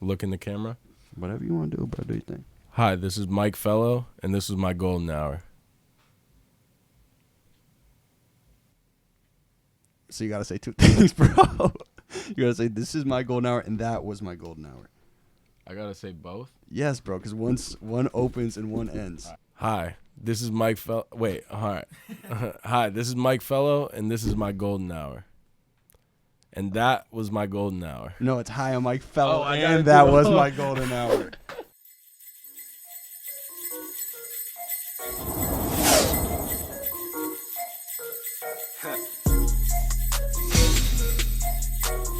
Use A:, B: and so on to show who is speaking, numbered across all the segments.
A: Look in the camera.
B: Whatever you want to do, bro. Do your thing.
A: Hi, this is Mike Fellow, and this is my golden hour.
B: So you got to say two things, bro. You got to say, this is my golden hour, and that was my golden hour.
A: I gotta say both?
B: Yes, bro, because one opens and one ends.
A: Hi, this is Mike Fellow. Wait, all right. Hi, this is Mike Fellow, and this is my golden hour. And that was my golden hour.
B: No, it's hi, I'm Mike Fellow,
A: I gotta
B: and that
A: do it.
B: was my golden hour.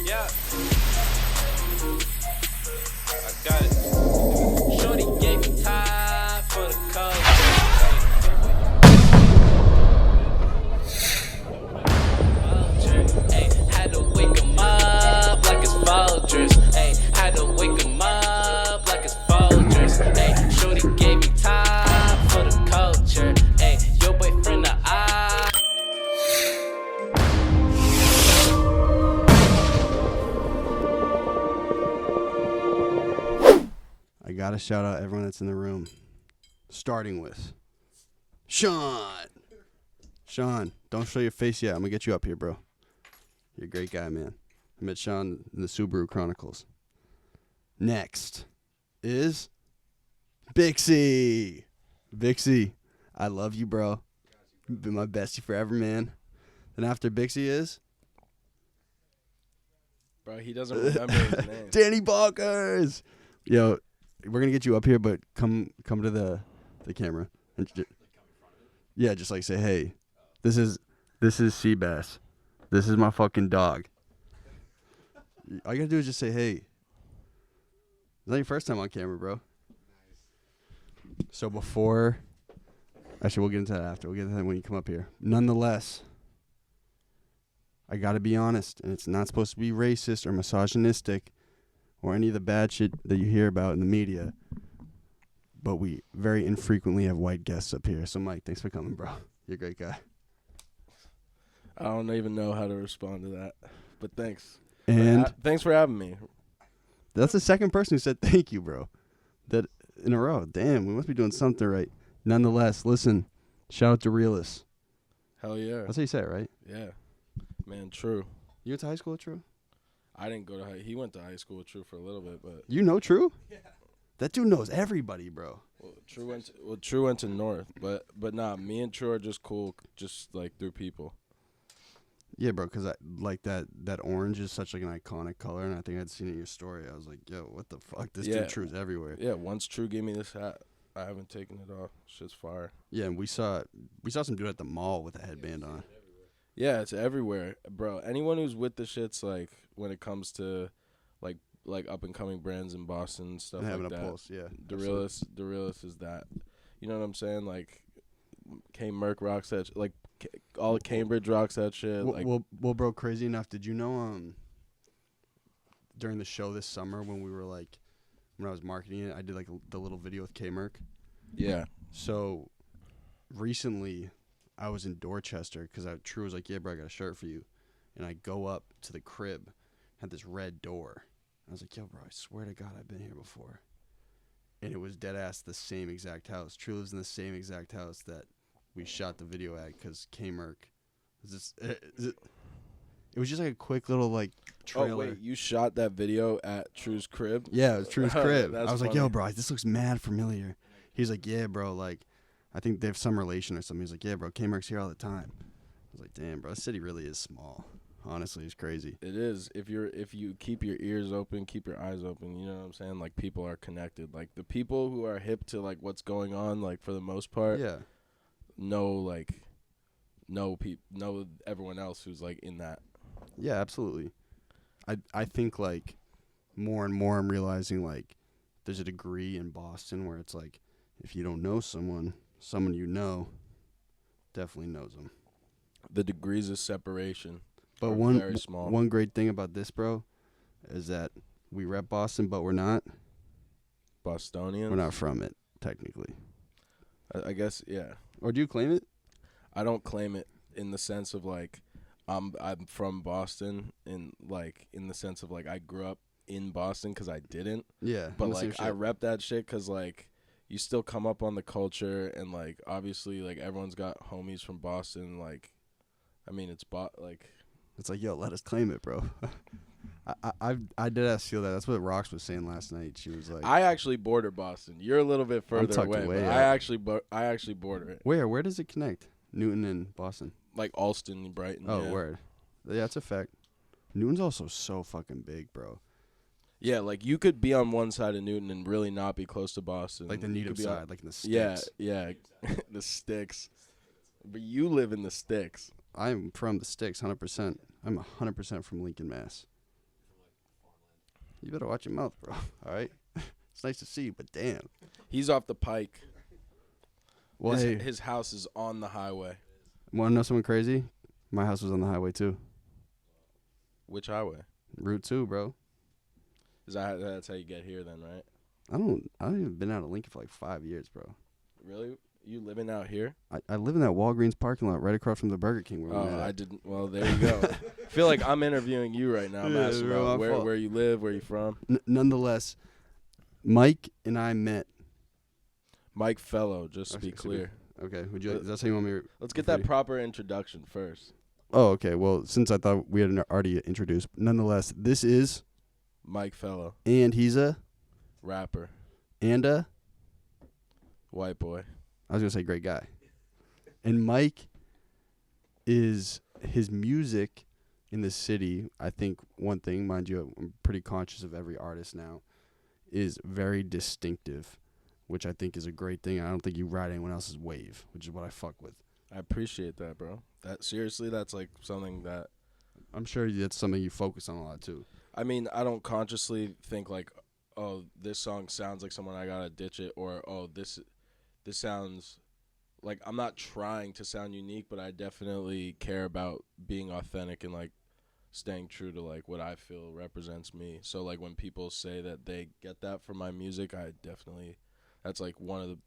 C: Yeah. I got it. Shorty gave me time for the culture. Hey, had to wake 'em up like it's Folgers. Hey, had to wake 'em up like it's Folgers. Hey, shorty gave me time for the culture. Hey, your boyfriend the eye.
B: I got to shout out everyone that's in the room, starting with Sean. Sean, don't show your face yet. I'm going to get you up here, bro. You're a great guy, man. I met Sean in the Subaru Chronicles. Next is Bixie. Bixie, I love you, bro. You've been my bestie forever, man. Then after Bixie is
A: Bro, he doesn't remember his name.
B: Danny Balkers. Yo, we're going to get you up here, but come to the camera. And yeah, just like say, hey, this is Seabass. This is my fucking dog. All you gotta do is just say, hey. It's not your first time on camera, bro. So before, actually, we'll get into that after. We'll get into that when you come up here. Nonetheless, I gotta be honest, and it's not supposed to be racist or misogynistic or any of the bad shit that you hear about in the media, but we very infrequently have white guests up here. So, Mike, thanks for coming, bro. You're a great guy.
A: I don't even know how to respond to that, but thanks.
B: And
A: Thanks for having me.
B: that's the second person who said thank you, bro. That in a row. Damn, we must be doing something right. Nonetheless, listen, shout out to Realists.
A: Hell yeah.
B: That's how you say it, right?
A: Yeah. Man, True.
B: You went to high school with True?
A: I didn't go to high. He went to high school with True for a little bit, but
B: You know True? Yeah. That dude knows everybody, bro.
A: True went to North, but nah, me and True are just cool, just like through people.
B: Yeah, bro, because like that orange is such like an iconic color, and I think I'd seen it in your story. I was like, yo, what the fuck? This dude True's everywhere.
A: Yeah, once True gave me this hat, I haven't taken it off. Shit's fire.
B: Yeah, and we saw some dude at the mall with a headband on.
A: Yeah, it's everywhere, bro. Anyone who's with the shits, like when it comes to like up and coming brands in Boston and stuff
B: And having
A: like
B: a
A: that.
B: pulse, yeah.
A: The realist is that. You know what I'm saying? Like K Merck rocks that like all of Cambridge rocks that shit.
B: Well, bro, crazy enough, did you know during the show this summer when I was marketing it, I did like the little video with K Merck.
A: Yeah.
B: So recently I was in Dorchester because True was like, yeah, bro, I got a shirt for you. And I go up to the crib, had this red door. I was like, yo, bro, I swear to God I've been here before. And it was dead ass the same exact house. True lives in the same exact house that we shot the video at because K-Merc. It was just like a quick little like trailer.
A: Oh, wait, you shot that video at True's crib?
B: Yeah, it was True's crib.
A: That's
B: I was like,
A: funny.
B: yo, bro, this looks mad familiar. He's like, yeah, bro, like, I think they have some relation or something. He's like, yeah, bro, K-Merc's here all the time. I was like, damn, bro, this city really is small. Honestly, it's crazy.
A: It is. If you keep your ears open, keep your eyes open, you know what I'm saying? Like, people are connected. Like, the people who are hip to, like, what's going on, like, for the most part,
B: Yeah.
A: know everyone else who's, like, in that.
B: Yeah, absolutely. I think, like, more and more I'm realizing, like, there's a degree in Boston where it's, like, if you don't know someone you know definitely knows them.
A: The degrees of separation
B: But
A: are very small.
B: one great thing about this, bro, is that we rep Boston, but we're not.
A: Bostonians?
B: We're not from it, technically.
A: I guess, yeah.
B: Or do you claim it?
A: I don't claim it in the sense of, like, I'm from Boston, in the sense of, like, I grew up in Boston because I didn't.
B: Yeah.
A: But
B: I'm the same
A: like
B: shit.
A: I rep that shit because like you still come up on the culture and like obviously like everyone's got homies from Boston. Like, I mean it's
B: It's like, yo, let us claim it, bro. I did ask feel that. That's what Rox was saying last night. She was like,
A: I actually border Boston. You're a little bit further
B: tucked
A: away,
B: away
A: but
B: out.
A: I actually border it.
B: Where does it connect? Newton and Boston.
A: Like Alston, Brighton.
B: Oh,
A: yeah.
B: word. Yeah, that's a fact. Newton's also so fucking big, bro.
A: Yeah, like you could be on one side of Newton and really not be close to Boston.
B: Like the
A: You
B: Needham
A: could be on-
B: side, like in the sticks.
A: Yeah, the sticks. But you live in the sticks.
B: I'm from the sticks, 100%. I'm 100% from Lincoln, Mass. You better watch your mouth, bro. All right? It's nice to see you, but damn.
A: He's off the Pike.
B: Well, hey,
A: His house is on the highway.
B: want to know something crazy? My house was on the highway, too.
A: Which highway?
B: Route 2, bro.
A: That's how you get here then, right?
B: I don't even been out of Lincoln for like 5 years, bro.
A: Really? You living out here?
B: I live in that Walgreens parking lot right across from the Burger King where we're
A: Oh,
B: at.
A: I didn't. Well, there you go. I feel like I'm interviewing you right now. I'm
B: Yeah,
A: asking
B: bro,
A: about
B: my fault.
A: where you live, where you from.
B: Nonetheless, Mike and I met.
A: Mike Fellow, just to
B: Okay,
A: be
B: so
A: clear.
B: Okay, would you? Is that something you want me?
A: Let's get that proper introduction first.
B: Oh, okay. Well, since I thought we had already introduced, nonetheless, this is,
A: Mike Fellow,
B: and he's a,
A: rapper,
B: and a,
A: white boy.
B: I was gonna say great guy, and Mike is his music in the city. I think one thing, mind you, I'm pretty conscious of every artist now, is very distinctive, which I think is a great thing. I don't think you ride anyone else's wave, which is what I fuck with.
A: I appreciate that, bro. That's like something that
B: I'm sure that's something you focus on a lot too.
A: I mean, I don't consciously think like, oh, this song sounds like someone, I gotta ditch it, or oh, this sounds like, I'm not trying to sound unique, but I definitely care about being authentic and like staying true to like what I feel represents me. So like when people say that they get that from my music, I definitely, that's like one of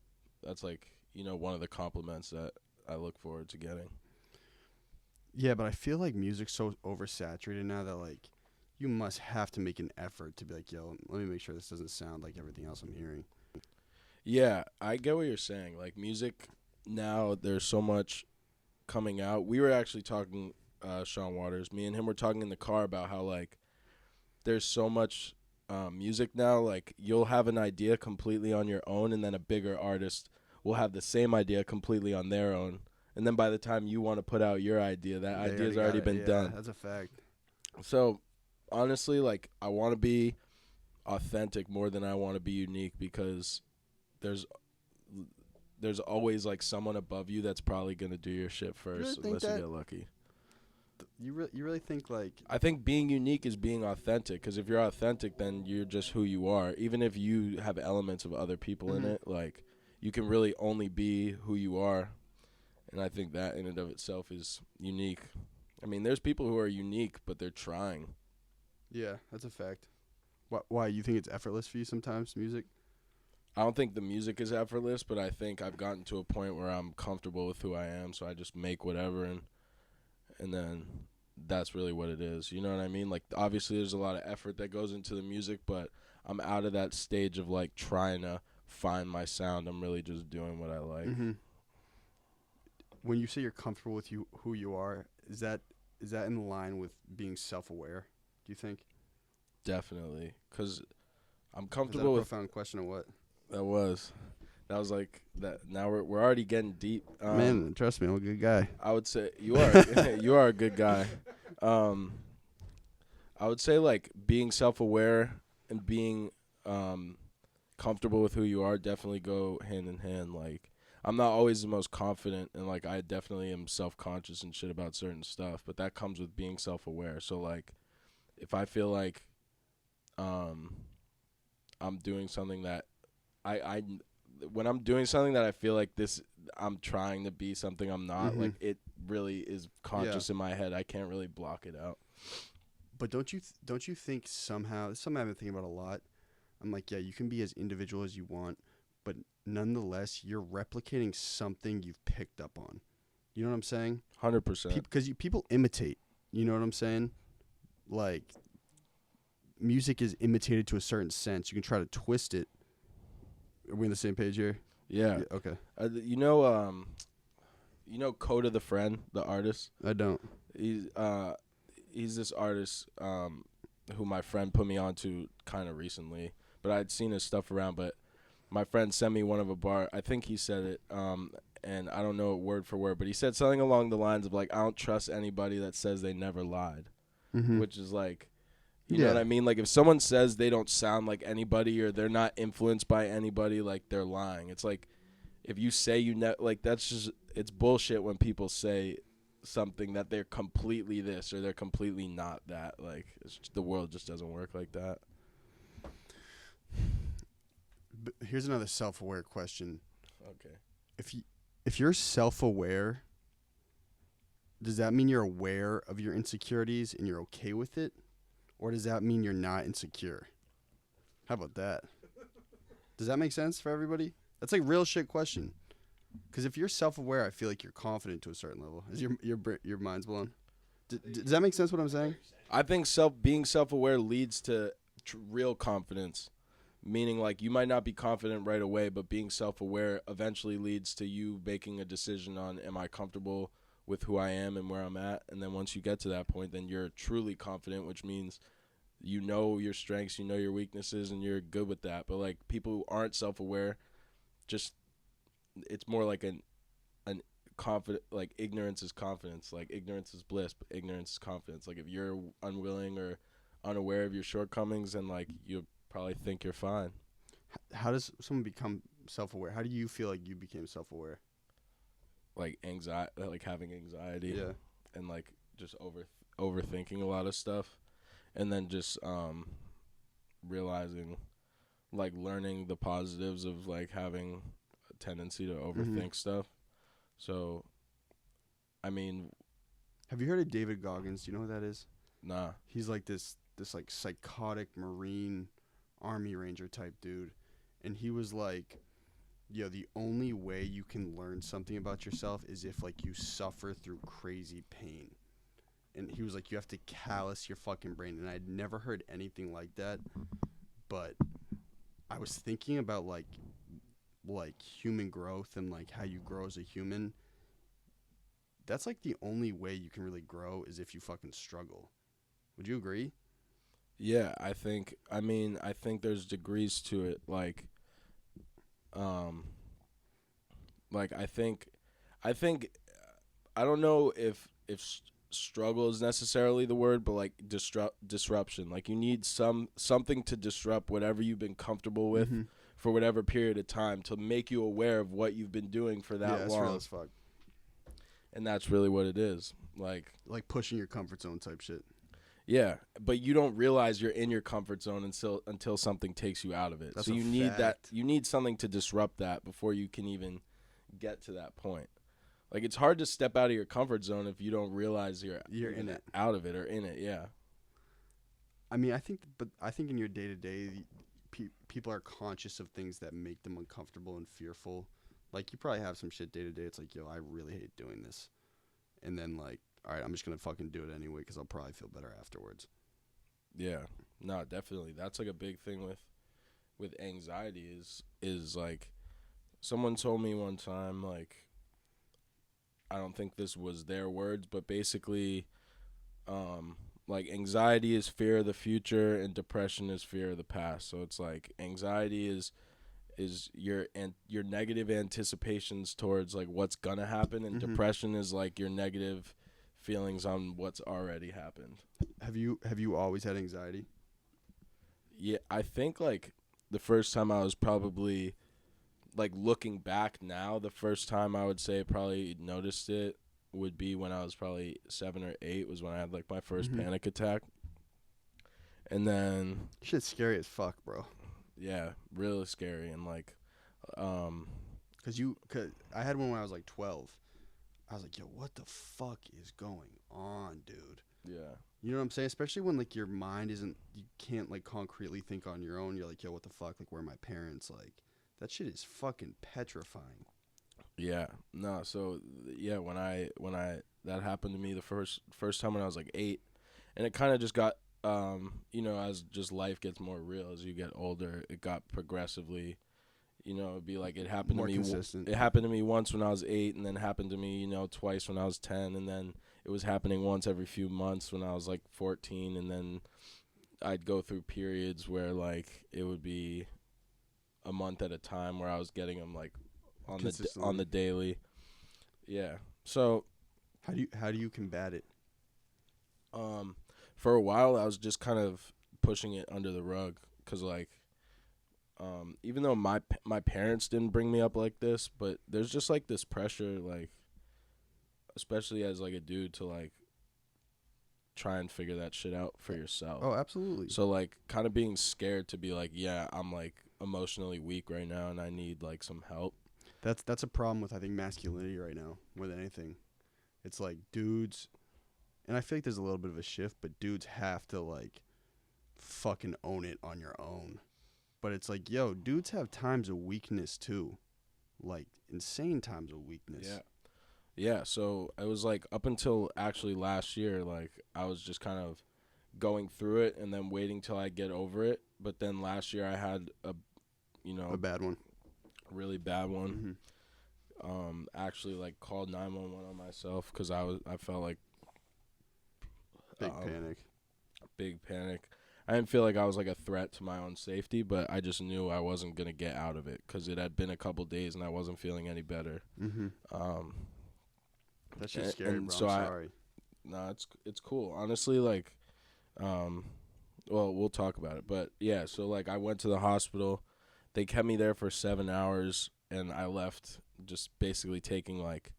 A: the compliments that I look forward to getting.
B: Yeah, but I feel like music's so oversaturated now that like you must have to make an effort to be like, yo, let me make sure this doesn't sound like everything else I'm hearing.
A: Yeah, I get what you're saying. Like music now, there's so much coming out. We were actually talking, Sean Waters, me and him were talking in the car about how like there's so much music now. Like you'll have an idea completely on your own, and then a bigger artist will have the same idea completely on their own. And then by the time you want to put out your idea, that idea's already been done.
B: That's a fact.
A: So honestly, like I want to be authentic more than I want to be unique, because there's always like someone above you that's probably gonna do your shit first, unless you get lucky.
B: You really think like,
A: I think being unique is being authentic, because if you're authentic, then you're just who you are. Even if you have elements of other people in it, like you can really only be who you are. And I think that in and of itself is unique. I mean, there's people who are unique, but they're trying.
B: yeah, that's a fact. Why you think it's effortless for you sometimes, music?
A: I don't think the music is effortless, but I think I've gotten to a point where I'm comfortable with who I am, so I just make whatever, and then that's really what it is. You know what I mean? Like, obviously there's a lot of effort that goes into the music, but I'm out of that stage of, like, trying to find my sound. I'm really just doing what I like.
B: Mm-hmm. When you say you're comfortable with who you are, is that in line with being self-aware, do you think?
A: Definitely, because I'm
B: Is that a
A: comfortable with...
B: profound question or what?
A: That was like that. Now we're already getting deep.
B: Man, trust me, I'm a good guy.
A: I would say you are you are a good guy. I would say like being self-aware and being comfortable with who you are definitely go hand in hand. Like I'm not always the most confident, and like I definitely am self-conscious and shit about certain stuff, but that comes with being self-aware. So like if I feel like I'm doing something that when I'm doing something that I feel like I'm trying to be something I'm not, like it really is conscious in my head. I can't really block it out.
B: But don't you think somehow, this is something I've been thinking about a lot. I'm like, yeah, you can be as individual as you want, but nonetheless, you're replicating something you've picked up on. You know what I'm saying?
A: 100%.
B: Because people imitate. You know what I'm saying? Like, music is imitated to a certain sense. You can try to twist it. Are we on the same page here?
A: Yeah.
B: Okay.
A: You know Coda the Friend, the artist?
B: I don't.
A: He's this artist who my friend put me onto kind of recently, but I'd seen his stuff around, but my friend sent me one of a bar. I think he said it, and I don't know it word for word, but he said something along the lines of, like, I don't trust anybody that says they never lied, which is like, you know what I mean? Like, if someone says they don't sound like anybody or they're not influenced by anybody, like, they're lying. It's like, if you say like, that's just, it's bullshit when people say something that they're completely this or they're completely not that. Like, the world just doesn't work like that.
B: But here's another self-aware question.
A: Okay.
B: If you're self-aware, does that mean you're aware of your insecurities and you're okay with it? Or does that mean you're not insecure? How about that? Does that make sense for everybody? That's like real shit question. Because if you're self-aware, I feel like you're confident to a certain level. Is your mind's blown? Does that make sense what I'm saying?
A: I think being self-aware leads to real confidence. Meaning, like, you might not be confident right away, but being self-aware eventually leads to you making a decision on, am I comfortable with who I am and where I'm at? And then once you get to that point, then you're truly confident, which means you know your strengths, you know your weaknesses, and you're good with that. But, like, people who aren't self-aware, just, it's more like an confident, like, ignorance is confidence. Like, ignorance is bliss, but ignorance is confidence. Like, if you're unwilling or unaware of your shortcomings, then, like, you probably think you're fine.
B: How does someone become self-aware? How do you feel like you became self-aware?
A: Like anxiety, like having anxiety,
B: Yeah,
A: and like just overthinking a lot of stuff, and then just realizing, like, learning the positives of, like, having a tendency to overthink stuff. So, I mean,
B: have you heard of David Goggins? Do you know who that is?
A: Nah.
B: He's like this like psychotic Marine Army Ranger type dude, and he was like, yo, the only way you can learn something about yourself is if, like, you suffer through crazy pain. And he was like, you have to callous your fucking brain. And I'd never heard anything like that, but I was thinking about like human growth and, like, how you grow as a human. That's, like, the only way you can really grow is if you fucking struggle. Would you agree?
A: Yeah, I think there's degrees to it. Like, I think, I don't know if struggle is necessarily the word, but, like, disruption. Like, you need something to disrupt whatever you've been comfortable with for whatever period of time to make you aware of what you've been doing for that long.
B: That's real as fuck.
A: And that's really what it is. Like
B: pushing your comfort zone type shit.
A: Yeah, but you don't realize you're in your comfort zone until something takes you out of it.
B: That's
A: so
B: a
A: you need
B: fact.
A: that. You need something to disrupt that before you can even get to that point. Like, it's hard to step out of your comfort zone if you don't realize you're
B: in it,
A: out of it, or in it. Yeah.
B: I mean, I think in your day to day, people are conscious of things that make them uncomfortable and fearful. Like, you probably have some shit day to day. It's like, yo, I really hate doing this, and then, like, all right, I'm just gonna fucking do it anyway because I'll probably feel better afterwards.
A: Yeah. No, definitely. That's, like, a big thing with anxiety is like, someone told me one time, like, I don't think this was their words, but basically, like, anxiety is fear of the future and depression is fear of the past. So it's like, anxiety is your negative anticipations towards, like, what's gonna happen, and depression is, like, your negative feelings on what's already happened.
B: Have you always had anxiety?
A: Yeah, I think, like, the first time I was probably, like, looking back now, the first time I would say probably noticed it would be when I was probably 7 or 8 was when I had, like, my first panic attack. And then
B: Shit's scary as fuck, bro.
A: Yeah, really scary. And, like,
B: cause I had one when I was like 12. I was like, yo, what the fuck is going on, dude?
A: Yeah.
B: You know what I'm saying? Especially when, like, your mind you can't, like, concretely think on your own. You're like, yo, what the fuck? Like, where are my parents? Like, that shit is fucking petrifying.
A: Yeah. No, so, yeah, when that happened to me the first time when I was, like, 8, and it kind of just got you know, as just life gets more real as you get older, it got progressively, you know, it'd be like it happened
B: More
A: to me.
B: consistent.
A: It happened to me once when I was 8, and then happened to me, you know, twice when I was 10, and then it was happening once every few months when I was like 14, and then I'd go through periods where like it would be a month at a time where I was getting them like on the daily. Yeah. So
B: how do you combat it?
A: For a while I was just kind of pushing it under the rug, cuz like even though my parents didn't bring me up like this, but there's just like this pressure, like especially as like a dude, to like try and figure that shit out for yourself.
B: Oh, absolutely.
A: So like kind of being scared to be like, yeah, I'm like emotionally weak right now and I need like some help.
B: That's a problem with, I think, masculinity right now more than anything. It's like dudes, and I feel like there's a little bit of a shift, but dudes have to like fucking own it on your own. But it's like, yo, dudes have times of weakness too, like insane times of weakness.
A: Yeah, so it was like up until actually last year, like I was just kind of going through it and then waiting till I get over it. But then last year I had a
B: bad one,
A: really bad one.
B: Mm-hmm.
A: Actually like called 911 on myself because I felt like big panic. I didn't feel like I was like a threat to my own safety, but I just knew I wasn't gonna get out of it because it had been a couple days and I wasn't feeling any better.
B: Mm-hmm. That's just scary, bro.
A: So
B: I'm sorry.
A: It's cool. Honestly, like, well, we'll talk about it. But yeah, so like I went to the hospital. They kept me there for 7 hours, and I left just basically taking like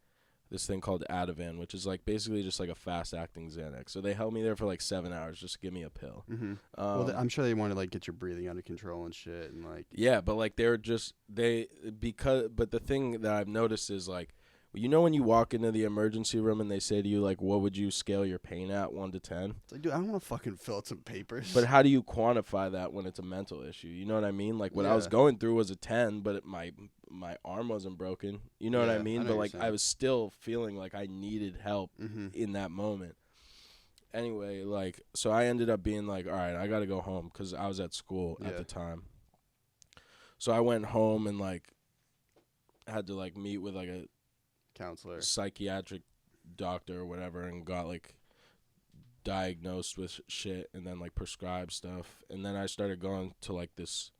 A: this thing called Ativan, which is like basically just like a fast-acting Xanax. So they held me there for like 7 hours just to give me a pill.
B: Mm-hmm. Well, I'm sure they want to like get your breathing under control and shit, and like.
A: Yeah, but like but the thing that I've noticed is like, you know, when you walk into the emergency room and they say to you, like, what would you scale your pain at, 1 to 10?
B: It's like, dude, I don't want to fucking fill out some papers.
A: But how do you quantify that when it's a mental issue? You know what I mean? Like, what I was going through was a 10, but my arm wasn't broken. You know what I mean? But, like, I was still feeling like I needed help in that moment. Anyway, like, so I ended up being like, all right, I got to go home because I was at school at the time. So I went home and, like, had to, like, meet with, like, a
B: counselor,
A: psychiatric doctor or whatever, and got like diagnosed with shit and then like prescribed stuff. And then I started going to like this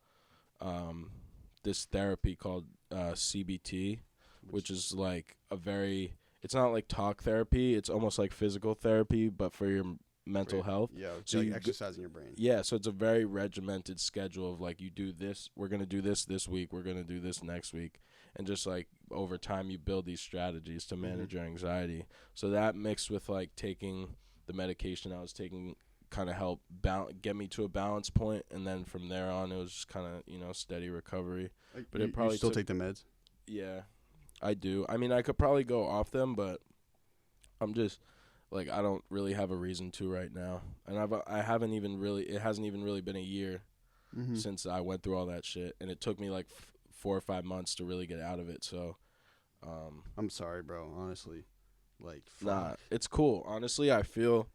A: therapy called CBT, which is like it's not like talk therapy, it's almost like physical therapy but for your mental health.
B: Yeah, so like exercising your brain.
A: Yeah, so it's a very regimented schedule of like, you do this, we're going to do this week, we're going to do this next week. And just like over time you build these strategies to manage your anxiety. So that mixed with like taking the medication I was taking kind of helped get me to a balance point. And then from there on it was just kind of, you know, steady recovery.
B: Like,
A: but it probably
B: you still take the meds?
A: Yeah, I do. I mean, I could probably go off them, but I'm just like, I don't really have a reason to right now. And it hasn't even really been a year since I went through all that shit. And it took me like 4 or 5 months to really get out of it. So
B: I'm sorry, bro, honestly. Like, fuck.
A: Nah, it's cool. Honestly, I feel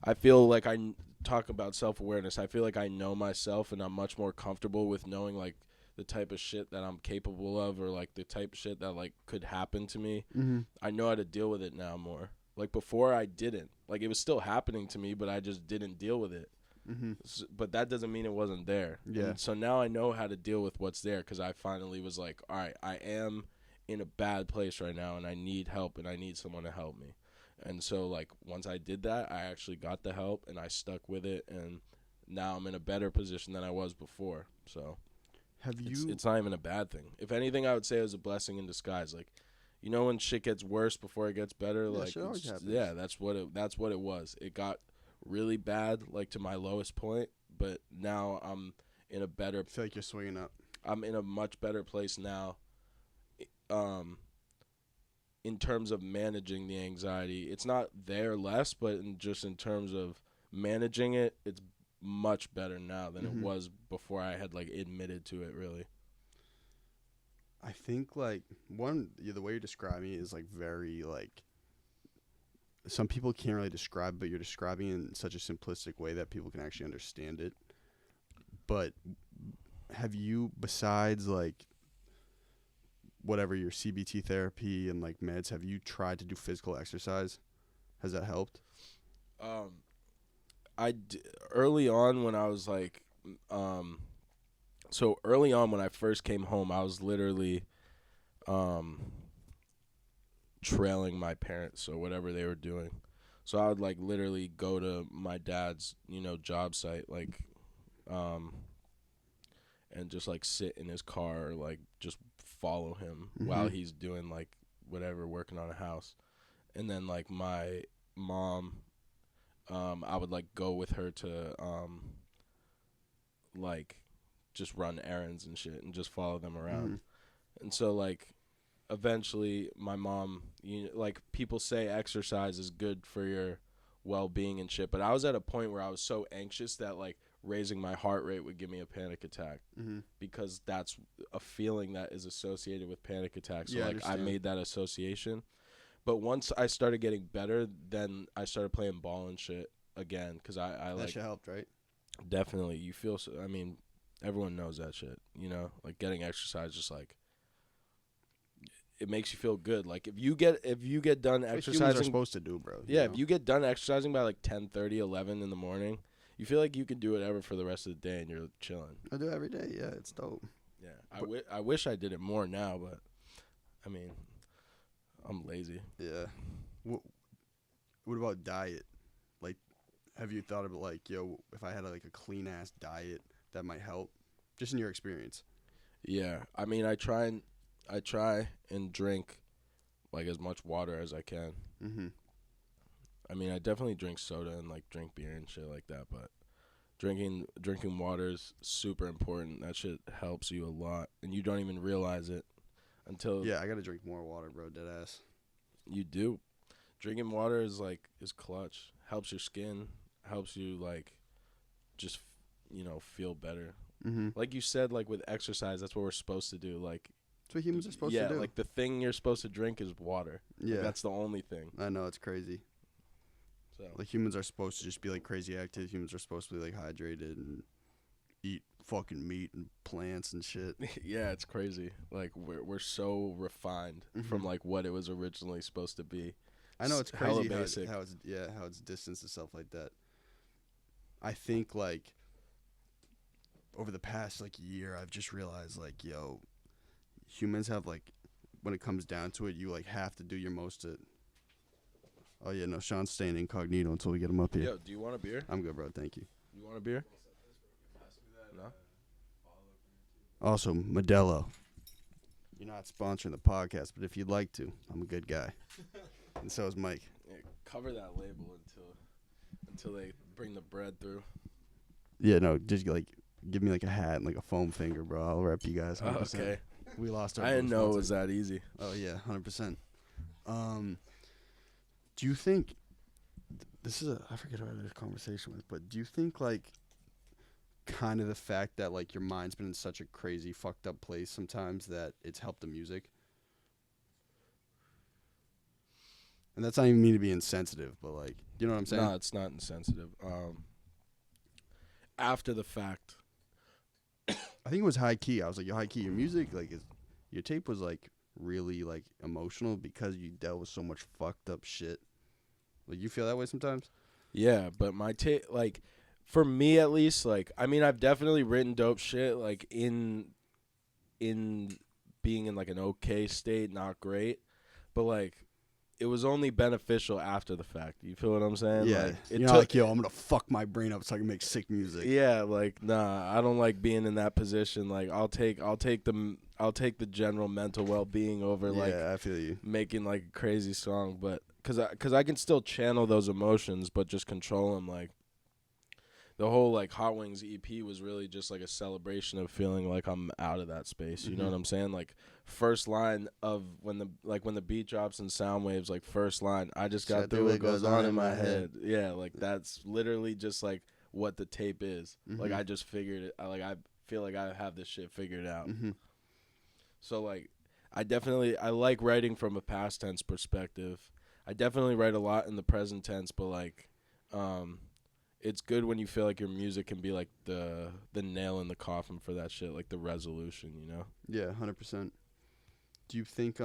A: like I talk about self-awareness. I feel like I know myself, and I'm much more comfortable with knowing like the type of shit that I'm capable of, or like the type of shit that like could happen to me. I know how to deal with it now more. Like before I didn't. Like it was still happening to me, but I just didn't deal with it. But that doesn't mean it wasn't there.
B: Yeah.
A: And so now I know how to deal with what's there, because I finally was like, all right, I am in a bad place right now and I need help and I need someone to help me. And so like once I did that, I actually got the help and I stuck with it, and now I'm in a better position than I was before. So it's not even a bad thing. If anything, I would say it was a blessing in disguise. Like, you know, when shit gets worse before it gets better,
B: yeah,
A: like
B: shit always happens.
A: Yeah, that's what it was. It got really bad, like to my lowest point, but now I'm in a better.
B: I feel like you're swinging up.
A: I'm in a much better place now. In terms of managing the anxiety, it's not there less, but in terms of managing it, it's much better now than it was before I had like admitted to it. Really,
B: I think like the way you're describing it is like very like some people can't really describe, but you're describing it in such a simplistic way that people can actually understand it. But have you, besides like whatever your CBT therapy and like meds, have you tried to do physical exercise? Has that helped?
A: Early on when I was like, so early on when I first came home, I was literally, trailing my parents or whatever they were doing. So I would like literally go to my dad's, job site, like, and just like sit in his car or like just follow him while he's doing like whatever, working on a house. And then like my mom, I would like go with her to like just run errands and shit and just follow them around. And so like eventually my mom, like people say exercise is good for your well-being and shit, but I was at a point where I was so anxious that like raising my heart rate would give me a panic attack because that's a feeling that is associated with panic attacks. So like I made that association. But once I started getting better, then I started playing ball and shit again because I like...
B: That shit helped, right?
A: Definitely. You feel... I mean, everyone knows that shit, Like, getting exercise just, like... It makes you feel good. Like, if you get done exercising...
B: Humans are supposed to do, bro.
A: Yeah, if you get done exercising by, like, 10:30, 11 in the morning, you feel like you can do whatever for the rest of the day and you're chilling.
B: I do it every day. Yeah, it's dope.
A: Yeah. I wish I did it more now, but, I mean... I'm lazy.
B: Yeah. What about diet? Like, have you thought about like, yo, if I had like a clean ass diet, that might help? Just in your experience.
A: Yeah, I mean, I try and drink like as much water as I can. I mean, I definitely drink soda and like drink beer and shit like that, but drinking water is super important. That shit helps you a lot, and you don't even realize it.
B: Yeah, I gotta drink more water, bro. Dead ass.
A: You do. Drinking water is clutch. Helps your skin. Helps you like, just feel better. Like you said, like with exercise, that's what we're supposed to do. Like,
B: that's what humans are supposed to do.
A: Yeah, like the thing you're supposed to drink is water.
B: Yeah,
A: like, that's the only thing.
B: I know, it's crazy. So like humans are supposed to just be like crazy active. Humans are supposed to be like hydrated and eat fucking meat and plants and shit.
A: Yeah, it's crazy. Like we're so refined from like what it was originally supposed to be.
B: I know, it's crazy
A: basic.
B: how it's distanced and stuff like that. I think like over the past like year, I've just realized like, yo, humans have like, when it comes down to it, you like have to do your most to. Oh yeah, no, Sean's staying incognito until we get him up here.
A: Yo, do you want a beer?
B: I'm good, bro. Thank you.
A: You want a beer? No.
B: Also, Modelo. You're not sponsoring the podcast, but if you'd like to, I'm a good guy. And so is Mike.
A: Yeah, cover that label until they bring the bread through.
B: Yeah, no, just like give me like a hat and like a foam finger, bro. I'll rep you guys. 100%.
A: Oh, okay.
B: We lost our.
A: I didn't know it was that easy.
B: Oh yeah, 100%. Do you think this is I forget who I had this conversation with, but do you think like kind of the fact that like your mind's been in such a crazy fucked up place sometimes that it's helped the music? And that's not even mean to be insensitive, but like, you know what I'm saying?
A: No, it's not insensitive. After the fact,
B: I think it was high key. I was like, yo, high key, your music, like, your tape was like really like emotional because you dealt with so much fucked up shit. Like, you feel that way sometimes?
A: Yeah, but my tape, like, for me at least, like, I mean, I've definitely written dope shit, like, in being in, like, an okay state, not great, but, like, it was only beneficial after the fact. You feel what I'm saying?
B: Yeah.
A: Like,
B: You're not like, yo, I'm going to fuck my brain up so I can make sick music.
A: Yeah, like, nah, I don't like being in that position. Like, I'll take the general mental well-being over, like,
B: I feel you.
A: making, like, a crazy song, but, because I can still channel those emotions, but just control them, like, the whole like Hot Wings EP was really just like a celebration of feeling like I'm out of that space. You know what I'm saying? Like first line of when the beat drops in sound waves, like first line, I just got through what goes on in my head. Yeah, like that's literally just like what the tape is. Like I just figured it. I feel like I have this shit figured out. So like I like writing from a past tense perspective. I definitely write a lot in the present tense, but like, it's good when you feel like your music can be like the nail in the coffin for that shit, like the resolution, you know?
B: Yeah, 100%. Do you think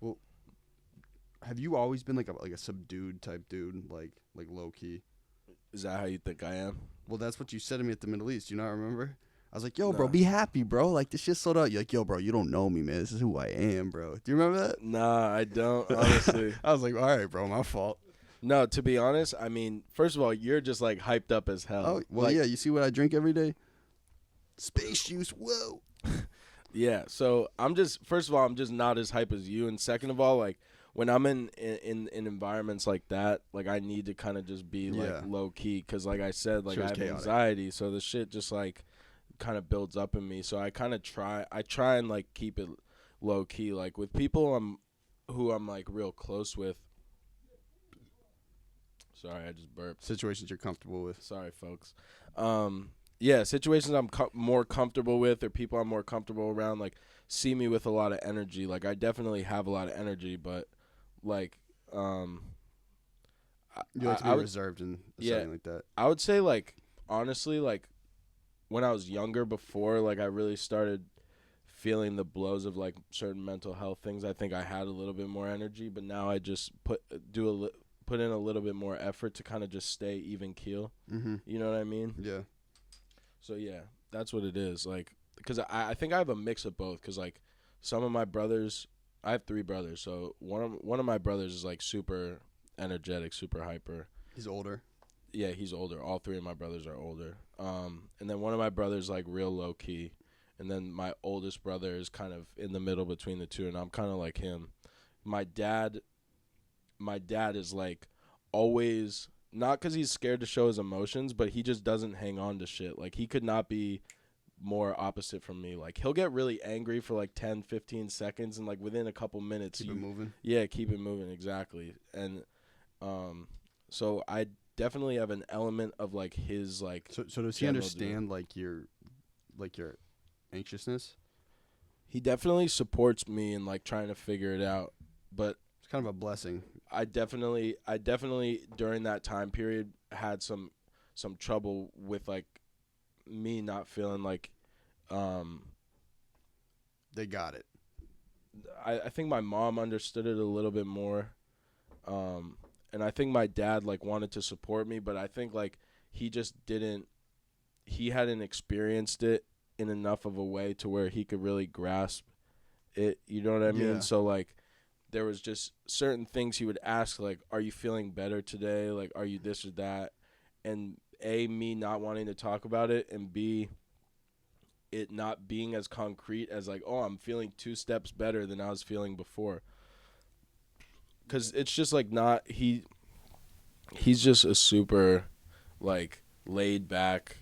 B: well, have you always been like a subdued type dude, like low key?
A: Is that how you think I am?
B: Well, that's what you said to me at the Middle East. Do you not remember? I was like, yo, bro,
A: Nah.
B: be happy, bro. Like, this shit's sold out. You're like, yo, bro, you don't know me, man. This is who I am, bro. Do you remember that?
A: Nah, I don't, honestly.
B: I was like, all right, bro, my fault.
A: No, to be honest, I mean, first of all, you're just like hyped up as hell.
B: Oh, well,
A: like,
B: yeah, you see what I drink every day? Space juice, whoa.
A: Yeah, so first of all, I'm just not as hype as you, and second of all, like when I'm in environments like that, like I need to kind of just be like low key, because like I said, like I have anxiety, so the shit just like kind of builds up in me. So I try and like keep it low key, like with people who I'm like real close with. Sorry, I just burped.
B: Situations you're comfortable with.
A: Sorry, folks. Yeah, situations I'm more comfortable with, or people I'm more comfortable around, like see me with a lot of energy. Like I definitely have a lot of energy, but like
B: you like to be reserved in a setting like that.
A: I would say like honestly, like when I was younger, before like I really started feeling the blows of like certain mental health things, I think I had a little bit more energy, but now I just put in a little bit more effort to kind of just stay even keel.
B: Mm-hmm.
A: You know what I mean?
B: Yeah.
A: So yeah, that's what it is. Like, because I think I have a mix of both. Because like some of my brothers, I have 3 brothers. So one of my brothers is like super energetic, super hyper.
B: He's older.
A: Yeah, he's older. All 3 of my brothers are older. And then one of my brothers like real low key, and then my oldest brother is kind of in the middle between the two, and I'm kind of like him. My dad is like always, not because he's scared to show his emotions, but he just doesn't hang on to shit. Like he could not be more opposite from me. Like he'll get really angry for like 10, 15 seconds, and like within a couple minutes
B: keep it moving.
A: Yeah, keep it moving, exactly. And so I definitely have an element of like his like.
B: So does he understand like your anxiousness?
A: He definitely supports me in like trying to figure it out, but
B: it's kind of a blessing.
A: I definitely during that time period had some trouble with like me not feeling like
B: they got it.
A: I think my mom understood it a little bit more, and I think my dad like wanted to support me, but I think like he hadn't experienced it in enough of a way to where he could really grasp it, you know what I mean? So like there was just certain things he would ask, like, are you feeling better today? Like, are you this or that? And A, me not wanting to talk about it, and B, it not being as concrete as like, oh, I'm feeling 2 steps better than I was feeling before. Because it's just like he's just a super like laid back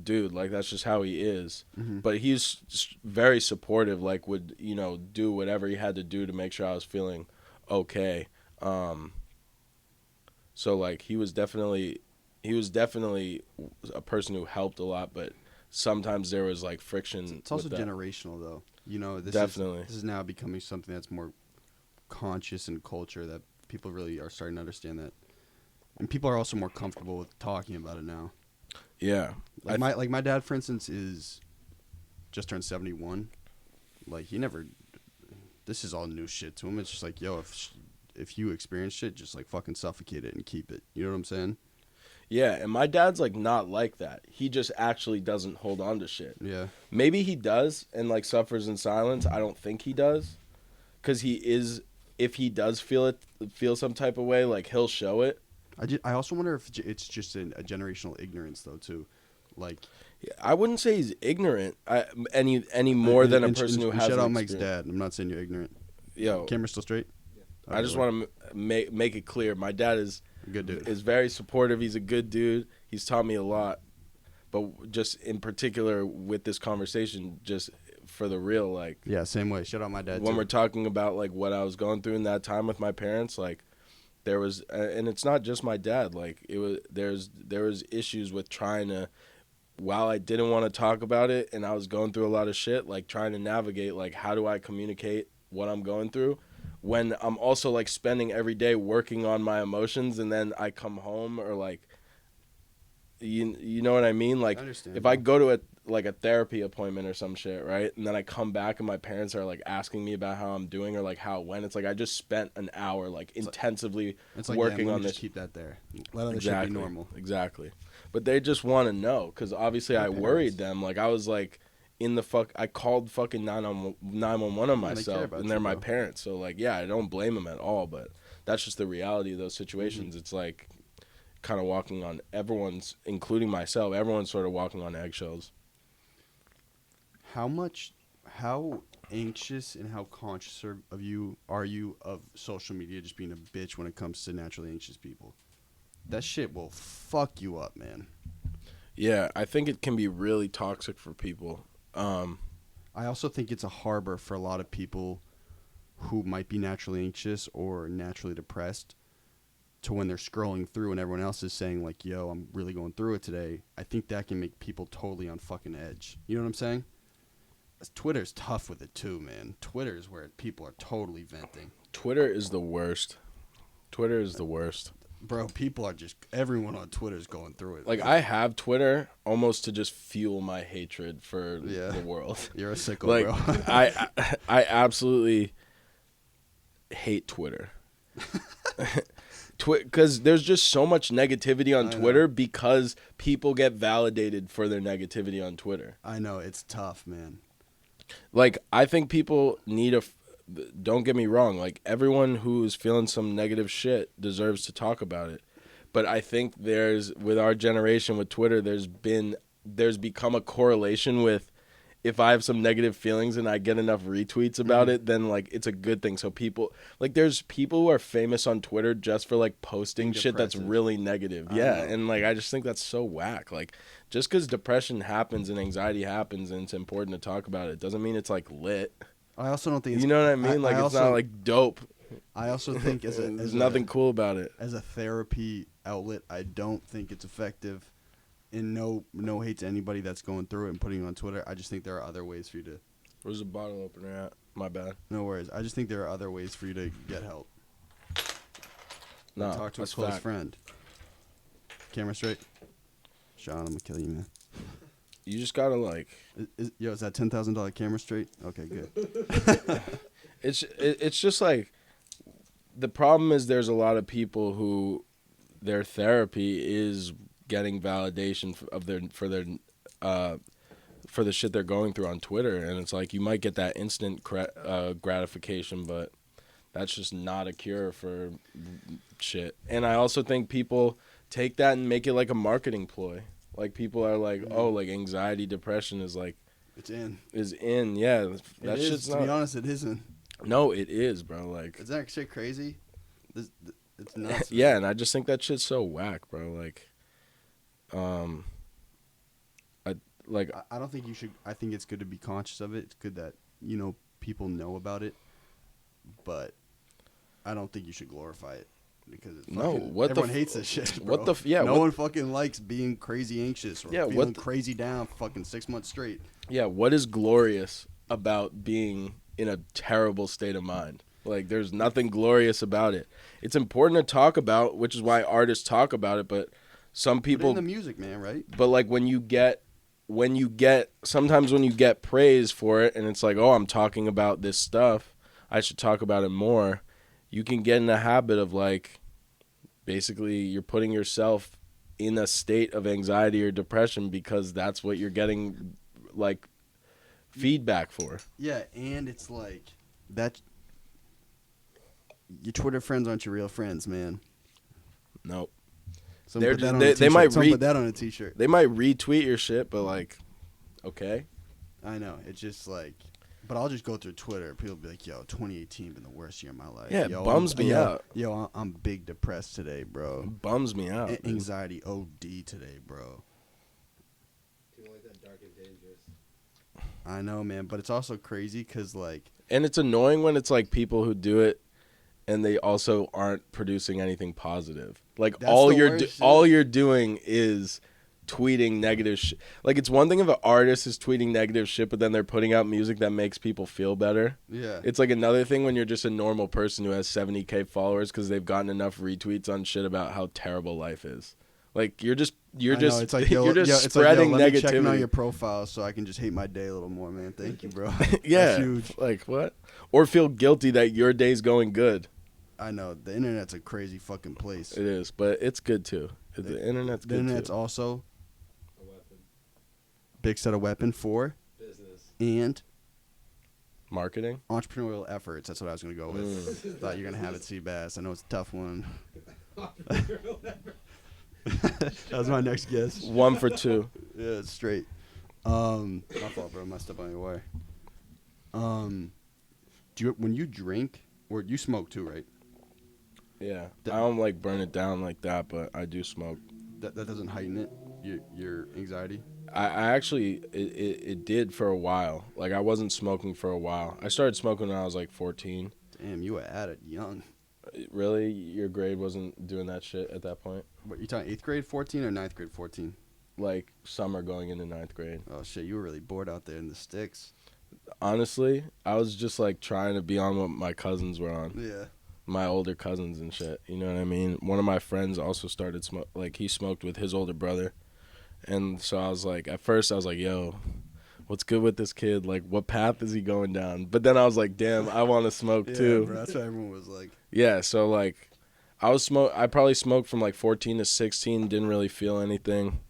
A: dude, like that's just how he is.
B: Mm-hmm.
A: But he's just very supportive, like would, you know, do whatever he had to do to make sure I was feeling okay. So like he was definitely a person who helped a lot, but sometimes there was like friction.
B: It's also generational though, you know. This is now becoming something that's more conscious in culture, that people really are starting to understand that, and people are also more comfortable with talking about it now.
A: Yeah,
B: like my dad, for instance, is just turned 71. Like this is all new shit to him. It's just like, yo, if you experience shit, just like fucking suffocate it and keep it. You know what I'm saying?
A: Yeah, and my dad's like not like that. He just actually doesn't hold on to shit.
B: Yeah.
A: Maybe he does and like suffers in silence. I don't think he does, because if he does feel some type of way, like he'll show it.
B: I also wonder if it's just a generational ignorance though too, like.
A: I wouldn't say he's ignorant any more than a person who has.
B: Shout out Mike's dad. I'm not saying you're ignorant.
A: Yo,
B: camera still straight.
A: I just want to make it clear. My dad is
B: a good dude.
A: Is very supportive. He's a good dude. He's taught me a lot, but just in particular with this conversation, just for the real, like.
B: Yeah, same way. Shout out my dad.
A: When we're talking about like what I was going through in that time with my parents, like. There was, and it's not just my dad. Like there was issues with trying to, while I didn't want to talk about it, and I was going through a lot of shit, like trying to navigate, like how do I communicate what I'm going through, when I'm also like spending every day working on my emotions, and then I come home or like, you know what I mean? Like, if I go to a therapy appointment or some shit, right? And then I come back and my parents are like asking me about how I'm doing or like how it went. It's like I just spent an hour like intensively working on this.
B: Just keep that there. Let other shit be normal.
A: Exactly. But they just want to know because obviously I worried them. Like I was like I called fucking 911 on myself, and they're my parents. So like, yeah, I don't blame them at all. But that's just the reality of those situations. Mm-hmm. It's like kind of walking on everyone's, including myself, everyone's sort of walking on eggshells.
B: How anxious and how conscious are you of social media just being a bitch when it comes to naturally anxious people? That shit will fuck you up, man.
A: Yeah, I think it can be really toxic for people.
B: I also think it's a harbor for a lot of people who might be naturally anxious or naturally depressed to when they're scrolling through and everyone else is saying like, yo, I'm really going through it today. I think that can make people totally on fucking edge. You know what I'm saying? Twitter's tough with it too, man. Twitter is where people are totally venting.
A: Twitter is the worst.
B: Bro, everyone on Twitter is going through it.
A: Like, I have Twitter almost to just fuel my hatred for the world.
B: You're a sicko,
A: like,
B: bro.
A: I absolutely hate Twitter. Because there's just so much negativity on Twitter because people get validated for their negativity on Twitter.
B: I know. It's tough, man.
A: Like, I think people need don't get me wrong, like, everyone who's feeling some negative shit deserves to talk about it. But I think with our generation with Twitter, there's become a correlation with if I have some negative feelings and I get enough retweets about it, then, like, it's a good thing. So people, like, there's people who are famous on Twitter just for, like, posting shit that's really negative. Yeah, and, like, I just think that's so whack. Like, just because depression happens and anxiety happens and it's important to talk about it doesn't mean it's, like, lit.
B: I also don't think it's...
A: You know what I mean? Like, it's not, like, dope.
B: I also think
A: there's nothing cool about it.
B: As a therapy outlet, I don't think it's effective. And no hate to anybody that's going through it and putting it on Twitter. I just think there are other ways for you to...
A: Where's the bottle opener at? My bad.
B: No worries. I just think there are other ways for you to get help.
A: No,
B: talk to a close friend. Camera straight. Sean, I'm going to kill you, man.
A: You just got to, like...
B: Is that $10,000 camera straight? Okay, good.
A: It's just, like... The problem is there's a lot of people who their therapy is... getting validation for the shit they're going through on Twitter, and it's like you might get that instant gratification, but that's just not a cure for shit. And I also think people take that and make it like a marketing ploy. Like people are like, oh, like anxiety, depression is like is in. Yeah, that shit's not.
B: To be honest, it isn't.
A: No, it is, bro. Like,
B: is that shit crazy? It's nuts.
A: Yeah, and I just think that shit's so whack, bro. Like.
B: I don't think you should. I think it's good to be conscious of it. It's good that people know about it, but I don't think you should glorify it because everyone hates this shit. Bro. No one fucking likes being crazy anxious or feeling crazy down fucking 6 months straight.
A: Yeah, what is glorious about being in a terrible state of mind? Like, there's nothing glorious about it. It's important to talk about, which is why artists talk about it, but. Some people
B: in the music, man, right?
A: But like when you get sometimes when you get praise for it and it's like, oh, I'm talking about this stuff, I should talk about it more. You can get in a habit of like basically you're putting yourself in a state of anxiety or depression because that's what you're getting like feedback for.
B: Yeah, and it's like that your Twitter friends aren't your real friends, man.
A: Nope.
B: They might put that on a t-shirt.
A: They might retweet your shit, but like, okay.
B: I know. It's just like, but I'll just go through Twitter. People be like, "Yo, 2018 been the worst year of my life."
A: Yeah,
B: yo,
A: it bums me out.
B: Yo, I'm big depressed today, bro.
A: It bums me out.
B: Anxiety OD today, bro.
D: People like that dark and dangerous.
B: I know, man, but it's also crazy because like,
A: and it's annoying when it's like people who do it. And they also aren't producing anything positive. Like all you're doing is tweeting negative shit. Like, it's one thing if an artist is tweeting negative shit, but then they're putting out music that makes people feel better.
B: Yeah.
A: It's like another thing when you're just a normal person who has 70K followers because they've gotten enough retweets on shit about how terrible life is. Like, you're just
B: it's like,
A: you're just
B: it's
A: spreading
B: like, let me check in on
A: negativity.
B: your profile so I can just hate my day a little more, man. Thank you, bro.
A: Yeah.
B: That's huge.
A: Like, what? Or feel guilty that your day's going good.
B: I know. The internet's a crazy fucking place.
A: It is, but it's good too. The internet's
B: The
A: good
B: internet's
A: too.
B: also
D: A weapon.
B: big set of weapon for
D: Business.
B: and
A: Marketing.
B: entrepreneurial efforts. That's what I was going to go with. Thought you were going to have it, Seabass. I know it's a tough one. That was my next guess.
A: 1 for 2.
B: Yeah, it's straight. My fault, bro. Messed up on your wire. Do you, when you drink, or you smoke too, right?
A: Yeah. I don't like burn it down like that, but I do smoke.
B: That doesn't heighten it, your anxiety?
A: I actually, it did for a while. Like, I wasn't smoking for a while. I started smoking when I was like 14.
B: Damn, you were at it young.
A: Really? Your grade wasn't doing that shit at that point?
B: What, you talking 8th grade 14 or 9th grade 14?
A: Like, summer going into 9th grade.
B: Oh, shit, you were really bored out there in the sticks.
A: Honestly, I was just like trying to be on what my cousins were on.
B: Yeah.
A: My older cousins and shit. You know what I mean? One of my friends also started like, he smoked with his older brother. And so I was like, at first I was like, yo, what's good with this kid? Like, what path is he going down? But then I was like, damn, I want to smoke too.
B: Bro, that's what everyone was like.
A: Yeah, so like I probably smoked from like 14 to 16, didn't really feel anything.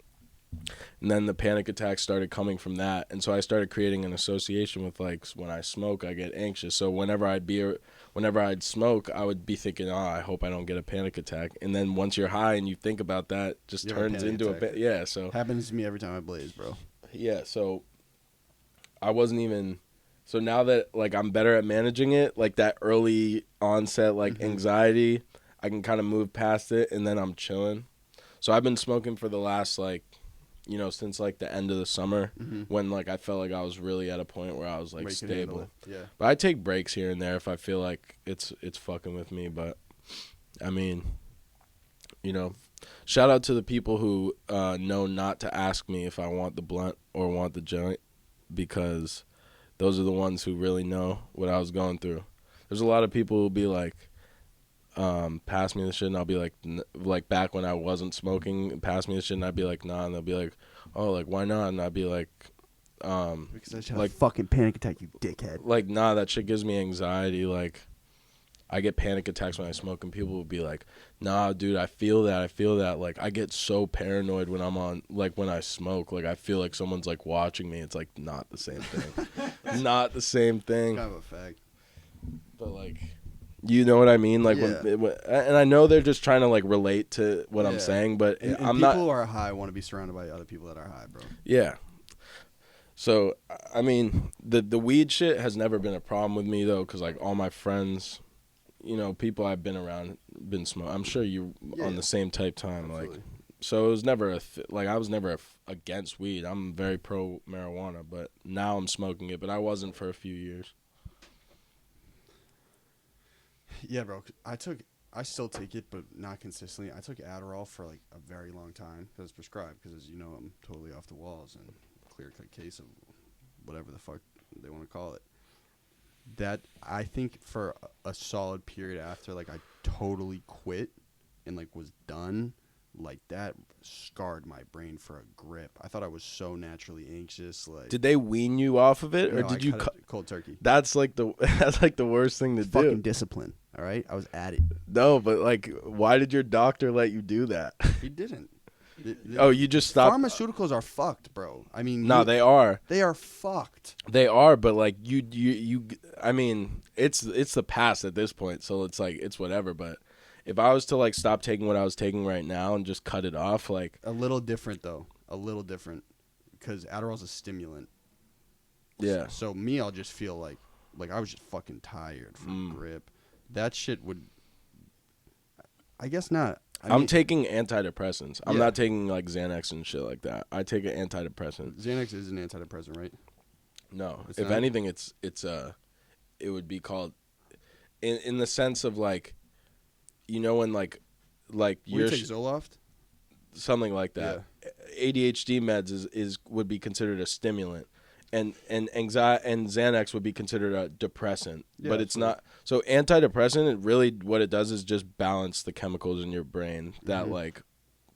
A: And then the panic attacks started coming from that. And so I started creating an association with, like, when I smoke, I get anxious. So whenever I'd smoke, I would be thinking, oh, I hope I don't get a panic attack. And then once you're high and you think about that, it just
B: You have a
A: turns
B: panic
A: into
B: attack.
A: yeah, so
B: Happens to me every time I blaze, bro.
A: yeah, so I wasn't even. So now that, like, I'm better at managing it, like that early onset, like, anxiety, I can kind of move past it, and then I'm chilling. So I've been smoking for the last, like, you know, since like the end of the summer, when like I felt like I was really at a point where I was like
B: Where you can handle
A: stable.
B: it. Yeah.
A: But I take breaks here and there if I feel like it's fucking with me. But I mean, you know, shout out to the people who know not to ask me if I want the blunt or want the joint, because those are the ones who really know what I was going through. There's a lot of people who'll be like, pass me the shit, and I'll be like back when I wasn't smoking, pass me the shit, and I'd be like, nah, and they'll be like, oh, like, why not? And I'd be like,
B: Because I just had
A: like,
B: a fucking panic attack, you dickhead.
A: like, nah, that shit gives me anxiety. Like, I get panic attacks when I smoke, and people will be like, nah, dude, I feel that. Like, I get so paranoid when I'm on, like, when I smoke. Like, I feel like someone's, like, watching me. It's, like, not the same thing. Not the same thing.
B: Kind of a fact.
A: But, like, you know what I mean? Like,
B: Yeah.
A: and I know they're just trying to, like, relate to what I'm
B: Yeah.
A: saying, but
B: And
A: I'm
B: people
A: not.
B: who are high want to be surrounded by other people that are high, bro.
A: Yeah. So, I mean, the weed shit has never been a problem with me, though, because, like, all my friends, you know, people I've been around, been smoking. I'm sure you on the same type time.
B: Absolutely.
A: Like, so it was never like, I was never against weed. I'm very pro marijuana, but now I'm smoking it, but I wasn't for a few years.
B: Yeah, bro. I still take it, but not consistently. I took Adderall for like a very long time because it's prescribed. Because as you know, I'm totally off the walls and clear-cut case of whatever the fuck they want to call it. That I think for a solid period after, like, I totally quit and like was done. Like, that scarred my brain for a grip. I thought I was so naturally anxious. Like,
A: Did they wean you off of it, or
B: no,
A: did
B: I
A: you?
B: cut it cold turkey?
A: That's like the worst thing to
B: Fucking
A: do.
B: discipline. All right, I was at it.
A: No, but like, why did your doctor let you do that?
B: He didn't.
A: Oh, you just stopped.
B: Pharmaceuticals are fucked, bro. I mean,
A: No, they are.
B: They are fucked.
A: They are, but like you. I mean, it's the past at this point, so it's like it's whatever. But if I was to like stop taking what I was taking right now and just cut it off, like
B: A little different though. A little different, because Adderall's a stimulant.
A: yeah,
B: So me, I'll just feel like I was just fucking tired from grip. That shit would. I guess not. I
A: I'm
B: mean,
A: taking antidepressants. I'm
B: Yeah.
A: not taking like Xanax and shit like that. I take an antidepressant.
B: Xanax is an antidepressant, right?
A: No,
B: It's
A: if
B: not?
A: anything, it would be called in the sense of like, you know, when like
B: When you
A: you're
B: take Zoloft.
A: something like that. ADHD meds is would be considered a stimulant, and anxiety and Xanax would be considered a depressant, but it's not. So antidepressant, it really what it does is just balance the chemicals in your brain that like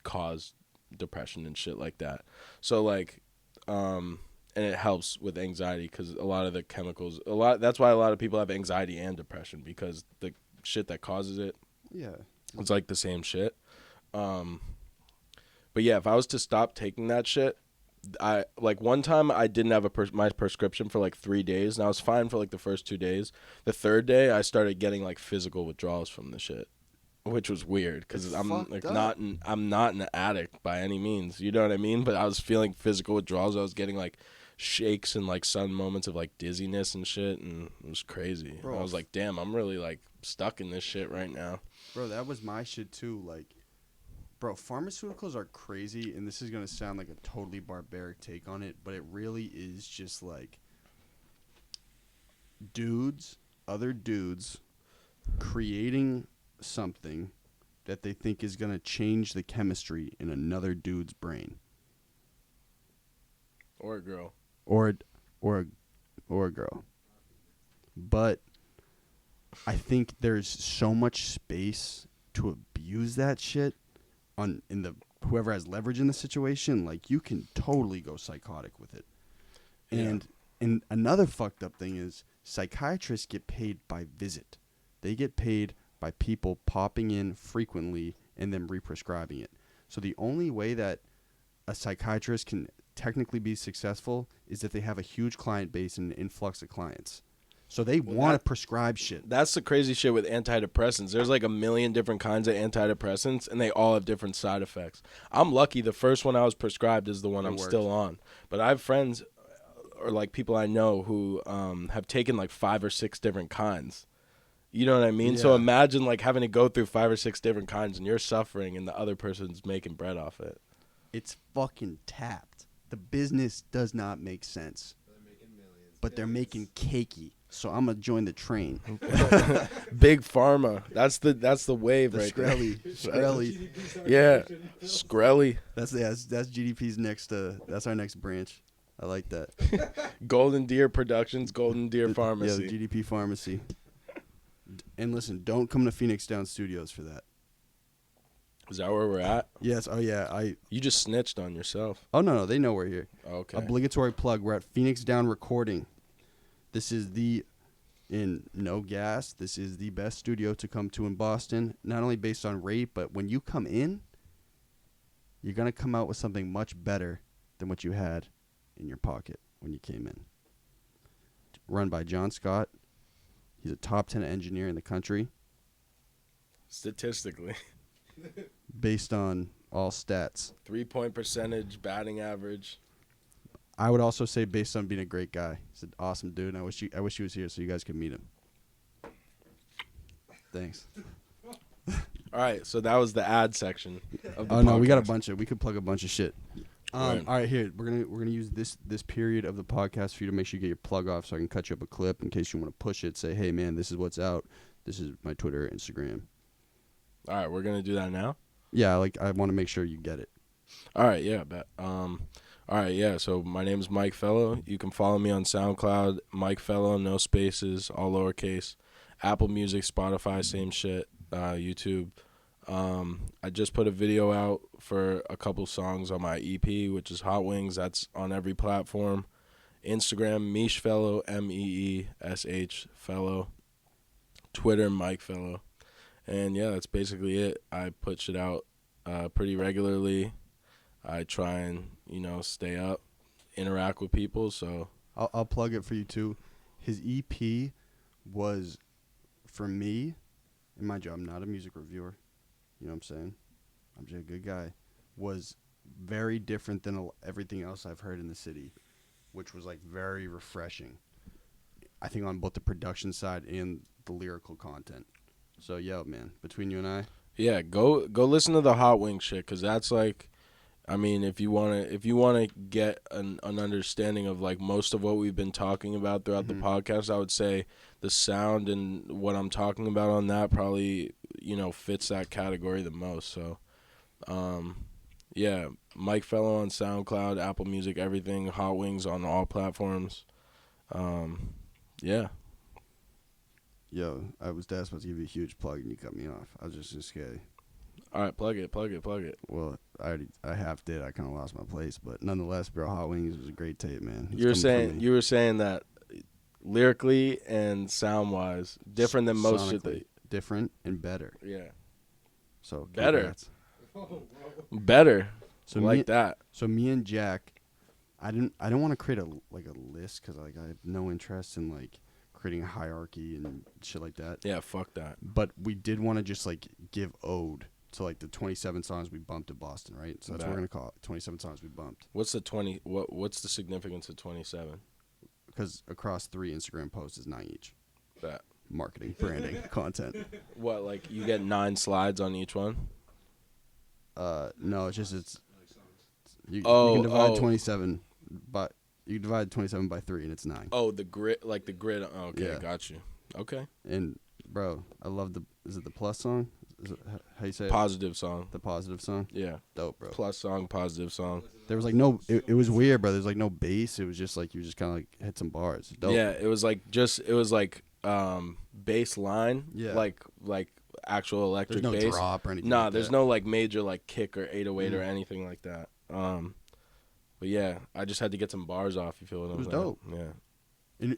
A: cause depression and shit like that. So like, and it helps with anxiety because a lot of the chemicals, that's why a lot of people have anxiety and depression because the shit that causes it, it's like the same shit. But yeah, if I was to stop taking that shit, I like one time I didn't have my prescription for like 3 days, and I was fine for like the first 2 days. The third day, I started getting like physical withdrawals from the shit, which was weird because I'm like I'm not an addict by any means. You know what I mean? But I was feeling physical withdrawals. I was getting like shakes and like sudden moments of like dizziness and shit, and it was crazy. Bro, I was like, damn, I'm really like stuck in this shit right now.
B: Bro, that was my shit too. Like, bro, pharmaceuticals are crazy, and this is going to sound like a totally barbaric take on it, but it really is just like other dudes creating something that they think is going to change the chemistry in another dude's brain.
A: Or a girl.
B: Or a girl. But I think there's so much space to abuse that shit in the whoever has leverage in the situation. Like, you can totally go psychotic with it. And another fucked up thing is psychiatrists get paid by visit. They get paid by people popping in frequently and then represcribing it. So the only way that a psychiatrist can technically be successful is if they have a huge client base and an influx of clients. So they want to prescribe shit.
A: That's the crazy shit with antidepressants. There's like a million different kinds of antidepressants, and they all have different side effects. I'm lucky the first one I was prescribed is the one I'm still on. But I have friends or like people I know who have taken like 5 or 6 different kinds. You know what I mean? Yeah. So imagine like having to go through 5 or 6 different kinds, and you're suffering, and the other person's making bread off it.
B: It's fucking tapped. The business does not make sense.
D: They're making millions.
B: But they're making cakey. So I'm gonna join the train.
A: Big pharma. That's the wave right
B: Skrelly.
A: there.
B: Skrelly.
A: Yeah. Skrelly.
B: That's GDP's next. That's our next branch. I like that.
A: Golden Deer Productions, Golden Deer Pharmacy.
B: Yeah, the GDP Pharmacy. And listen, don't come to Phoenix Down Studios for that.
A: Is that where we're at?
B: Yes. Oh yeah.
A: You just snitched on yourself.
B: Oh no, they know we're here.
A: Okay.
B: Obligatory plug. We're at Phoenix Down Recording. This is in no gas, this is the best studio to come to in Boston, not only based on rate, but when you come in, you're going to come out with something much better than what you had in your pocket when you came in. Run by John Scott. He's a top 10 engineer in the country.
A: Statistically.
B: Based on all stats.
A: 3-point percentage, batting average.
B: I would also say based on being a great guy. He's an awesome dude, and I wish he was here so you guys could meet him. Thanks.
A: All right, so that was the ad section of the
B: Oh no,
A: podcast.
B: we got we could plug a bunch of shit.
A: Right.
B: All right, here we're gonna use this period of the podcast for you to make sure you get your plug off, so I can cut you up a clip in case you want to push it. Say, hey man, this is what's out. This is my Twitter, Instagram.
A: All right, we're gonna do that now.
B: Yeah, I want to make sure you get it.
A: All right, yeah, bet. All right, yeah, so my name is Mike Fellow. You can follow me on SoundCloud, Mike Fellow, no spaces, all lowercase. Apple Music, Spotify, same shit. YouTube. I just put a video out for a couple songs on my EP, which is Hot Wings. That's on every platform. Instagram, Meesh Fellow, MEESH Fellow. Twitter, Mike Fellow. And yeah, that's basically it. I put shit out pretty regularly. I try and, stay up, interact with people, so.
B: I'll plug it for you, too. His EP was, for me, and mind you, I'm not a music reviewer, you know what I'm saying? I'm just a good guy, was very different than everything else I've heard in the city, which was, very refreshing. I think on both the production side and the lyrical content. So, yeah, man, between you and I.
A: Yeah, go listen to the Hot Wing shit, because that's if you wanna get an understanding of most of what we've been talking about throughout the podcast, I would say the sound and what I'm talking about on that probably fits that category the most. So, Yeah, Mike Fellow on SoundCloud, Apple Music, everything. Hot Wings on all platforms. Yeah.
B: Yo, I was supposed to give you a huge plug and you cut me off. I was just scared.
A: All right, plug it.
B: Well, I half did. I kind of lost my place, but nonetheless, bro, Hot Wings was a great tape, man.
A: You were saying that lyrically and sound wise, different than most shit.
B: Different and better.
A: Yeah.
B: So
A: better.
D: Oh,
A: Better.
B: So
A: like that.
B: So me and Jack, I don't want to create a list because I have no interest in creating a hierarchy and shit like that.
A: Yeah, fuck that.
B: But we did want to just give ode to the 27 songs we bumped at Boston, right? So that's what we're gonna call it. 27 songs we bumped.
A: What's the What's the significance of 27?
B: Because across 3 Instagram posts is 9 each.
A: That
B: Marketing, branding, content.
A: What, you get 9 slides on each one?
B: No, you can divide 27 by 3 and it's 9.
A: Oh, the grid, the grid. Oh, okay,
B: Yeah.
A: got you. Okay.
B: And bro, I love is it the plus song? Is it how you say it?
A: Positive song.
B: The positive song?
A: Yeah.
B: Dope, bro.
A: Plus song, positive song.
B: There was no it was weird, bro. There's no bass. It was just you just kind of hit some bars. Dope.
A: Yeah, it was bass line.
B: Yeah.
A: Like actual electric
B: There's no
A: bass.
B: drop or anything.
A: Nah,
B: like
A: there's
B: that.
A: no major kick or 808 or anything like that. But yeah, I just had to get some bars off. You feel what I'm saying?
B: It was dope.
A: Yeah.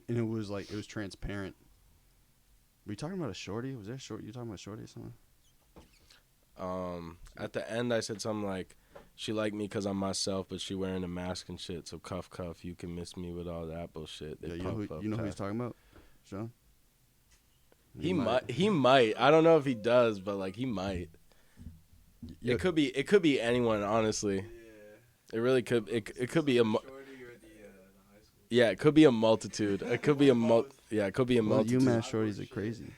B: And it was it was transparent. Were you talking about a shorty? Was there a shorty? You talking about a shorty or something?
A: At the end, I said something like, "She like me because I'm myself, but she wearing a mask and shit. So cuff, you can miss me with all that bullshit."
B: Yeah, you know who he's talking about, Sean?
A: He might. I don't know if he does, but he might.
B: Yeah.
A: It could be anyone, honestly.
D: yeah.
A: It really could. It could be a.
D: Shorty or the high school.
A: Yeah, it could be a multitude. It could be a it could be a
B: Well,
A: multitude.
B: UMass shorties are crazy.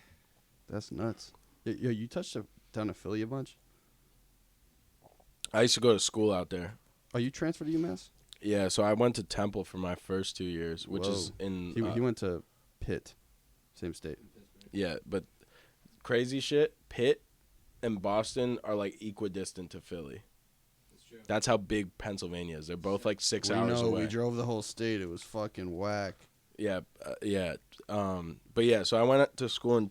B: That's nuts. Yo, you touched down to Philly a bunch?
A: I used to go to school out there.
B: Oh, you transferred to UMass?
A: Yeah, so I went to Temple for my first 2 years, which is in.
B: He went to Pitt, same state.
A: Yeah, but crazy shit. Pitt and Boston are equidistant to Philly.
D: That's true.
A: That's how big Pennsylvania is. They're both 6
B: We
A: hours
B: know.
A: away.
B: We drove the whole state. It was fucking whack.
A: Yeah, yeah. But yeah, so I went to school in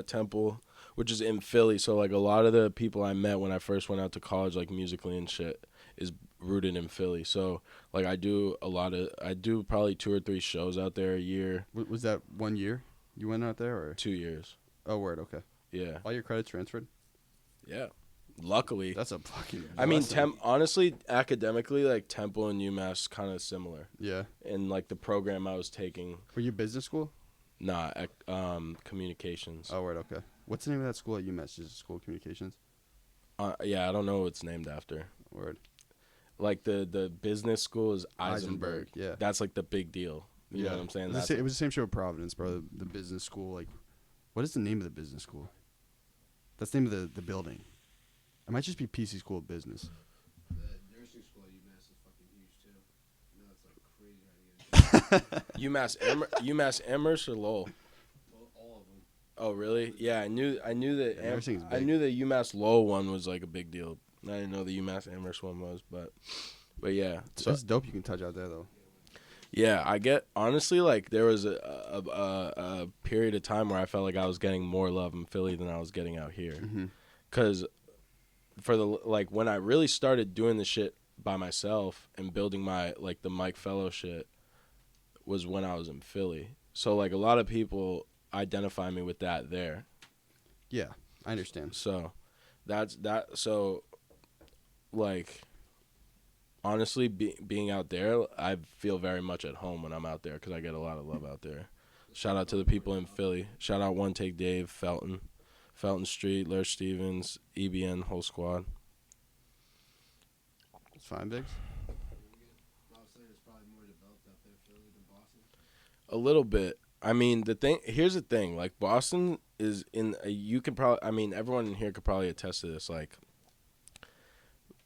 A: Temple, which is in Philly. So a lot of the people I met when I first went out to college, musically and shit, is rooted in Philly. So I do probably 2 or 3 shows out there a year.
B: Was that 1 year you went out there or
A: 2 years.
B: Oh, word. Okay.
A: Yeah.
B: All your credits transferred.
A: Yeah. Luckily.
B: That's a fucking.
A: I mean,
B: blessing.
A: honestly, academically, Temple and UMass kind of similar.
B: Yeah.
A: In the program I was taking.
B: Were you business school?
A: Nah, communications.
B: Oh, word. Okay. What's the name of that school at UMass? Just School of Communications.
A: Yeah, I don't know what it's named after.
B: Word.
A: The business school is
B: Eisenberg,
A: Eisenberg.
B: yeah.
A: That's the big deal. You know what I'm saying?
B: It was the same show at Providence, bro. The business school. What is the name of the business school? That's the name of the building. It might just be PC School of Business.
D: The nursing school at UMass is fucking huge too. You know, it's crazy how to get
A: UMass Amherst or Lowell?
D: well, all of them.
A: Oh really? Yeah, I knew that
B: Yeah, nursing's
A: I
B: big.
A: knew the UMass Lowell one was a big deal. I didn't know the UMass Amherst one was, but yeah. So
B: That's dope. You can touch out there though.
A: yeah, I get honestly there was a period of time where I felt I was getting more love in Philly than I was getting out here,
B: Mm-hmm.
A: because for the when I really started doing the shit by myself and building my the Mike Fellow shit was when I was in Philly. So a lot of people identify me with that there.
B: Yeah, I understand.
A: So that's that. So honestly, being out there, I feel very much at home when I'm out there because I get a lot of love out there. Shout out to the people in Philly. Shout out One Take Dave, Felton Street, Lurch Stevens, EBN, whole squad.
B: It's fine, Biggs.
D: I was saying it's probably more developed out there, Philly, than Boston.
A: A little bit. I mean, here's the thing. Boston is you could probably, everyone in here could probably attest to this.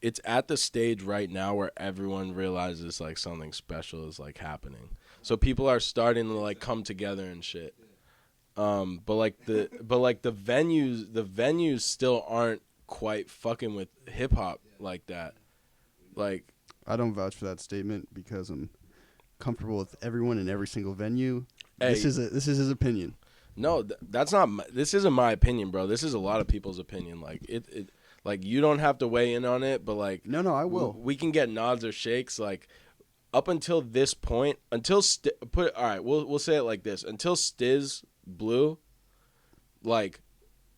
A: It's at the stage right now where everyone realizes something special is happening. So people are starting to come together and shit. But the venues still aren't quite fucking with hip hop like that. Like,
B: I don't vouch for that statement because I'm comfortable with everyone in every single venue.
A: Hey.
B: This is his opinion.
A: no, that's not. This isn't my opinion, bro. This is a lot of people's opinion. Like like you don't have to weigh in on it, but like,
B: No, I will.
A: We can get nods or shakes. Like, up until this point, until all right, we'll say it like this: until Stiz blew, like,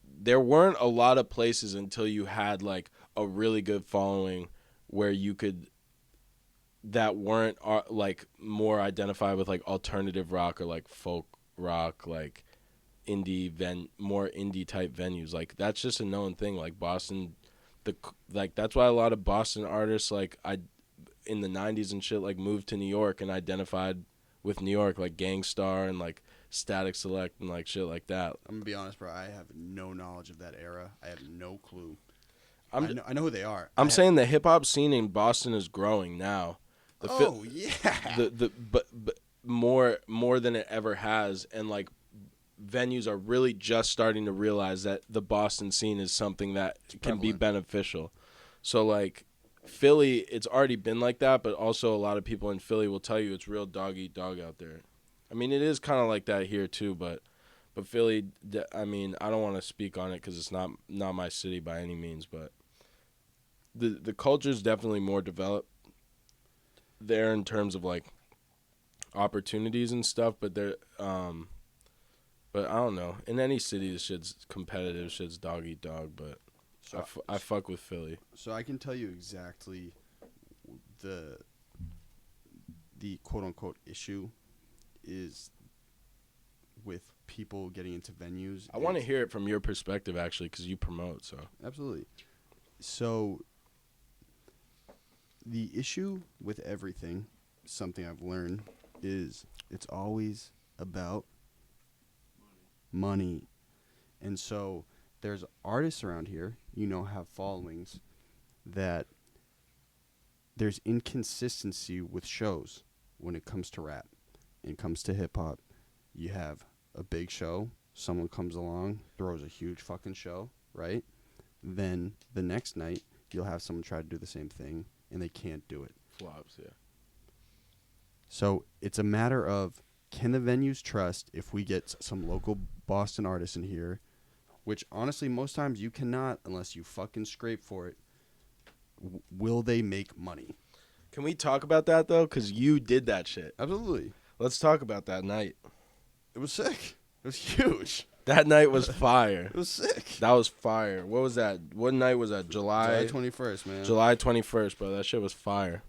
A: there weren't a lot of places until you had like a really good following where you could. That weren't like more identified with like alternative rock or like folk rock, like more indie type venues. Like that's just a known thing. Like Boston, that's why a lot of Boston artists like in the 90s and shit like moved to New York and identified with New York, like Gangstar and like Static Select and like shit like that.
B: I'm gonna be honest, bro. I have no knowledge of that era. I have no clue. I know who they are.
A: I'm saying the hip hop scene in Boston is growing now.
B: Yeah.
A: But more than it ever has, and like venues are really just starting to realize that the Boston scene is something that can be beneficial. So like Philly, it's already been like that, but also a lot of people in Philly will tell you it's real dog eat dog out there. I mean, it is kind of like that here too, but Philly, I mean, I don't want to speak on it because it's not my city by any means, but the culture is definitely more developed there in terms of like opportunities and stuff, but but I don't know. In any city, the shit's competitive, shit's dog eat dog, but I fuck with Philly.
B: So I can tell you exactly the quote unquote issue is with people getting into venues.
A: I want to hear it from your perspective actually, because you promote. So
B: absolutely. So the issue with everything, something I've learned, is it's always about money. And so there's artists around here, have followings, that there's inconsistency with shows when it comes to rap. It comes to hip-hop. You have a big show, someone comes along, throws a huge fucking show, right? Then the next night, you'll have someone try to do the same thing, and they can't do it.
A: Flops, yeah.
B: So it's a matter of, can the venues trust if we get some local Boston artists in here, which honestly most times you cannot unless you fucking scrape for it, will they make money?
A: Can we talk about that though? Because you did that shit.
B: Absolutely.
A: Let's talk about that night.
B: It was sick. It was huge.
A: That night was fire.
B: It was sick.
A: That was fire. What was that? What night was that? July
B: 21st, man.
A: July 21st, bro. That shit was fire.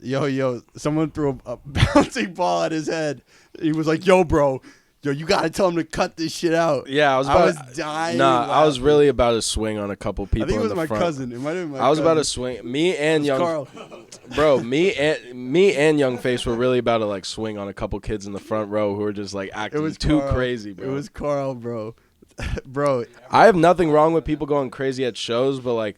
B: Yo, someone threw a bouncing ball at his head. He was like, yo, bro, you got to tell him to cut this shit out.
A: Yeah, I was
B: dying.
A: Nah, I was really about to swing on a couple people.
B: I think it was
A: in the
B: my
A: front.
B: cousin. It might have been my
A: I was
B: cousin.
A: about to swing. Me and
B: Carl.
A: Bro, me and Youngface were really about to like swing on a couple kids in the front row who were just like acting too
B: Carl.
A: crazy, bro.
B: It was Carl, bro. Bro,
A: I have nothing wrong with people going crazy at shows, but like,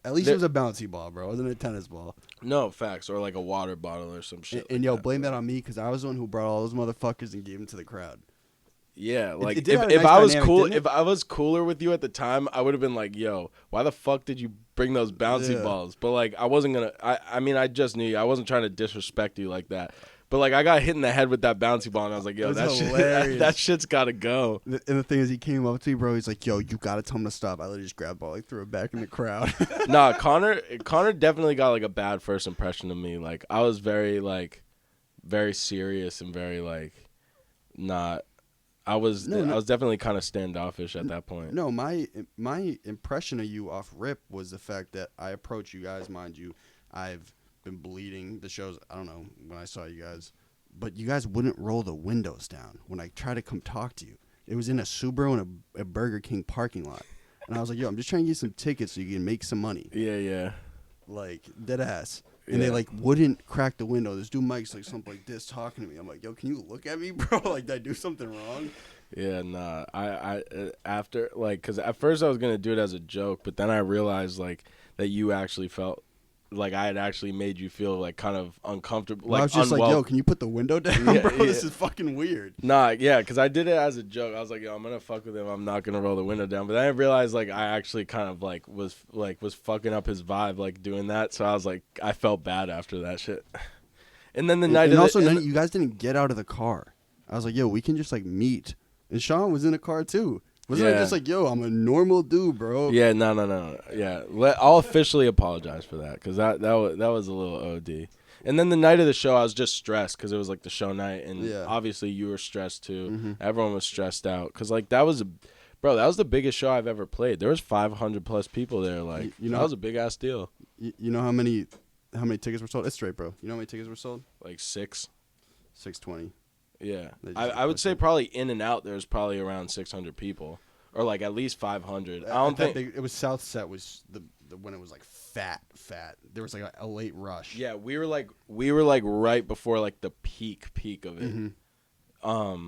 B: at least it was a bouncy ball, bro. It wasn't a tennis ball.
A: no facts, or like a water bottle or some shit.
B: And yo, blame that on me because I was the one who brought all those motherfuckers and gave them to the crowd.
A: Yeah, like
B: it did have a
A: if
B: nice
A: I was
B: dynamic,
A: cool,
B: didn't it?
A: if I was cooler with you at the time, I would have been like, "Yo, why the fuck did you bring those bouncy balls?" But like, I wasn't gonna. I mean, I just knew you. I wasn't trying to disrespect you like that. But like, I got hit in the head with that bouncy ball, and I was like, "Yo, that shit's gotta go."
B: And the thing is, he came up to me, bro. He's like, "Yo, you gotta tell him to stop." I literally just grabbed the ball, like threw it back in the crowd.
A: Nah, Conor definitely got like a bad first impression of me. Like, I was very serious and very like not. I was definitely kind of standoffish at that point.
B: No, my impression of you off rip was the fact that I approached you guys, mind you. I've been bleeding the shows. I don't know when I saw you guys, but you guys wouldn't roll the windows down when I tried to come talk to you. It was in a Subaru and a Burger King parking lot, and I was like, "Yo, I'm just trying to get some tickets so you can make some money."
A: Yeah.
B: Like dead ass. And they like wouldn't crack the window. This dude Mike's like something like this talking to me. I'm like, yo, can you look at me, bro? Like, did I do something wrong?
A: Yeah, nah. I after like, cause at first I was gonna do it as a joke, but then I realized like that you actually felt like I had actually made you feel like kind of uncomfortable.
B: Well,
A: Like
B: I was just like, yo, can you put the window down,
A: Yeah,
B: bro?
A: yeah.
B: This is fucking weird.
A: Nah, yeah, because I did it as a joke. I was like, yo, I'm gonna fuck with him. I'm not gonna roll the window down. But then I realized like I actually kind of like was fucking up his vibe like doing that. So I was like, I felt bad after that shit. And then the night
B: And
A: of
B: also,
A: the,
B: you guys didn't get out of the car. I was like, yo, we can just like meet. And Sean was in the car too. Wasn't I
A: Yeah.
B: just like, yo, I'm a normal dude, bro?
A: yeah, no. Yeah, I'll officially apologize for that because that was a little OD. And then the night of the show, I was just stressed because it was like the show night, and
B: Yeah.
A: obviously you were stressed too.
B: Mm-hmm.
A: Everyone was stressed out because like that was the biggest show I've ever played. There was 500 plus people there. Like
B: You know-
A: that was a big ass deal.
B: You know how many tickets were sold? It's straight, bro. You know how many tickets were sold?
A: Like 6.
B: 620.
A: Yeah,
B: They just
A: I would
B: pushed
A: say
B: it.
A: probably in and out there's probably around 600 people, or like at least 500. I don't think.
B: it was South Set was the when it was like fat. There was like a late rush.
A: Yeah, we were like right before like the peak of it.
B: Mm-hmm.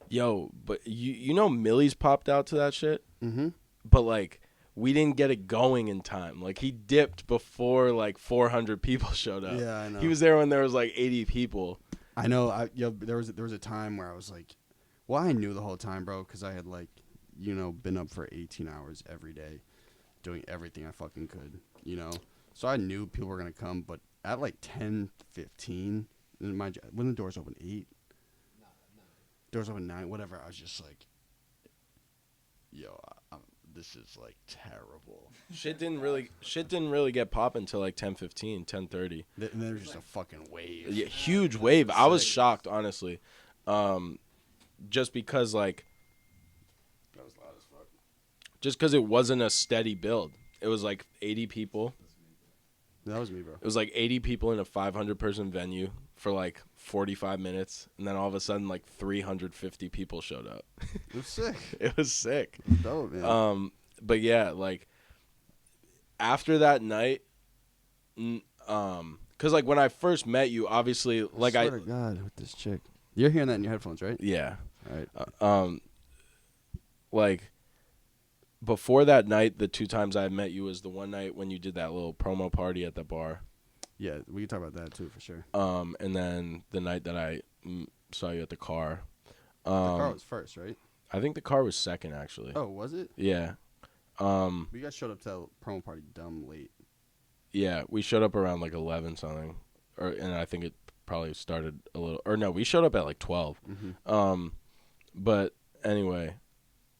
A: Yo, but you know Millie's popped out to that shit,
B: Mm-hmm.
A: but like we didn't get it going in time. Like he dipped before like 400 people showed up.
B: Yeah, I know.
A: He was there when there was like 80 people.
B: I know. There was a time where I was like, well, I knew the whole time, bro, because I had like, been up for 18 hours every day, doing everything I fucking could, So I knew people were gonna come, but at like 10:15, when the doors open 8, doors open 9, whatever. I was just like, yo, this is like terrible.
A: Shit didn't really get popping until like 10:15, 10:30.
B: And there's just a fucking wave.
A: Yeah, huge wave. I was shocked, honestly, just because like,
D: That was loud as fuck.
A: just because it wasn't a steady build. It was like 80 people.
B: That was me, bro.
A: It was like 80 people in a 500-person venue for like 45 minutes, and then all of a sudden like 350 people showed up.
B: It was sick.
A: It was sick.
B: Dope, man.
A: But yeah, like after that night, cause like when I first met you, obviously, like
B: I swear to God, with this chick. You're hearing that in your headphones, right?
A: yeah,
B: All right.
A: like before that night, the 2 times I met you was the one night when you did that little promo party at the bar,
B: Yeah, we can talk about that too, for sure.
A: and then the night that I saw you at the car.
B: The car was first, right?
A: I think the car was second, actually.
B: Oh, was it?
A: Yeah.
B: We guys showed up to a promo party dumb late.
A: Yeah, we showed up around like 11 something, and I think it probably started a little. Or no, we showed up at like 12.
B: Mm-hmm.
A: But anyway,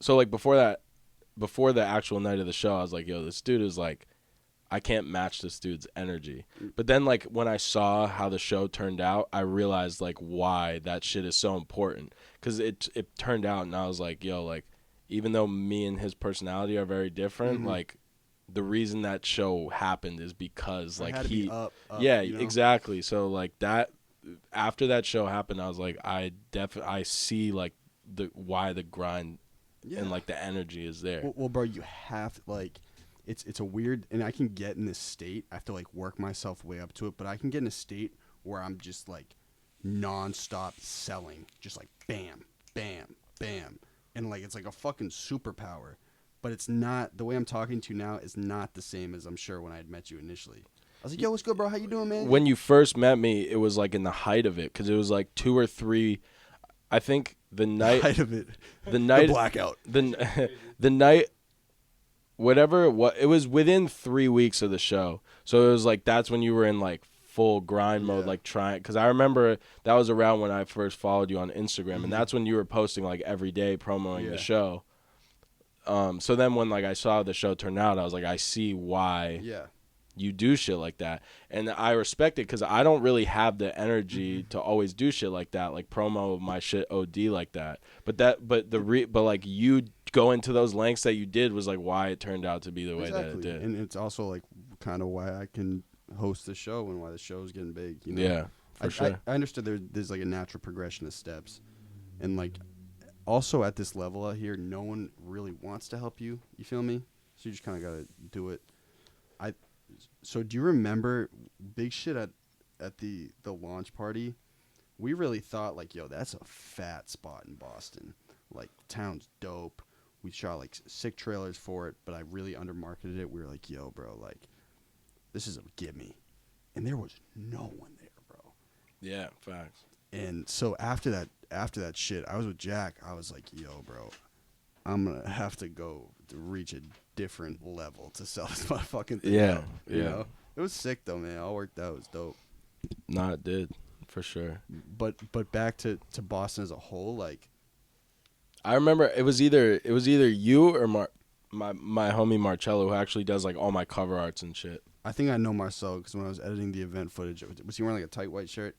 A: so like before the actual night of the show, I was like, yo, this dude is like, I can't match this dude's energy. But then like when I saw how the show turned out, I realized like why that shit is so important. Because it turned out, and I was like, yo, like even though me and his personality are very different,
B: Mhm.
A: like the reason that show happened is because
B: I
A: like
B: had to
A: he
B: be up,
A: yeah,
B: you know?
A: exactly. So like that after that show happened, I was like, I see like why the grind
B: Yeah.
A: and like the energy is there.
B: Well, bro, you have like, it's a weird, and I can get in this state. I have to like work myself way up to it, but I can get in a state where I'm just like nonstop selling, just like bam, bam, bam, and like it's like a fucking superpower. But it's not, the way I'm talking to you now is not the same as I'm sure when I had met you initially. I was like, yo, what's good, bro? How you doing, man?
A: When you first met me, it was like in the height of it because it was like 2 or 3. I think the night,
B: Height of it.
A: the night,
B: The blackout.
A: the night, whatever it was within 3 weeks of the show. So it was like that's when you were in like full grind mode,
B: Yeah.
A: like trying. Because I remember that was around when I first followed you on Instagram,
B: Mhm.
A: and that's when you were posting like every day promoting
B: Yeah.
A: the show. So then when like I saw the show turn out, I was like, I see why
B: Yeah.
A: you do shit like that, and I respect it because I don't really have the energy to always do shit like that, like promo my shit OD like that. But like you go into those lengths that you did was like why it turned out to be the way that it did.
B: And it's also like kind of why I can host the show and why the show's getting big. You know?
A: Yeah, for sure.
B: I understood there's like a natural progression of steps, and like also at this level out here, no one really wants to help you. You feel me? So you just kind of gotta do it. So do you remember big shit at the launch party? We really thought like, yo, that's a fat spot in Boston. Like town's dope. We shot like sick trailers for it, but I really undermarketed it. We were like, yo, bro, like this is a gimme. And there was no one there, bro.
A: Yeah, facts.
B: And so after that shit, I was with Jack. I was like, yo, bro, I'm going to have to go to reach a different level to sell this motherfucking thing out, you know? It was sick, though, man. It all worked out. It was dope.
A: Nah, it did, for sure.
B: But back to Boston as a whole, like,
A: I remember it was either you or my homie Marcello, who actually does like all my cover arts and shit.
B: I think I know Marcel because when I was editing the event footage, was he wearing like a tight white shirt?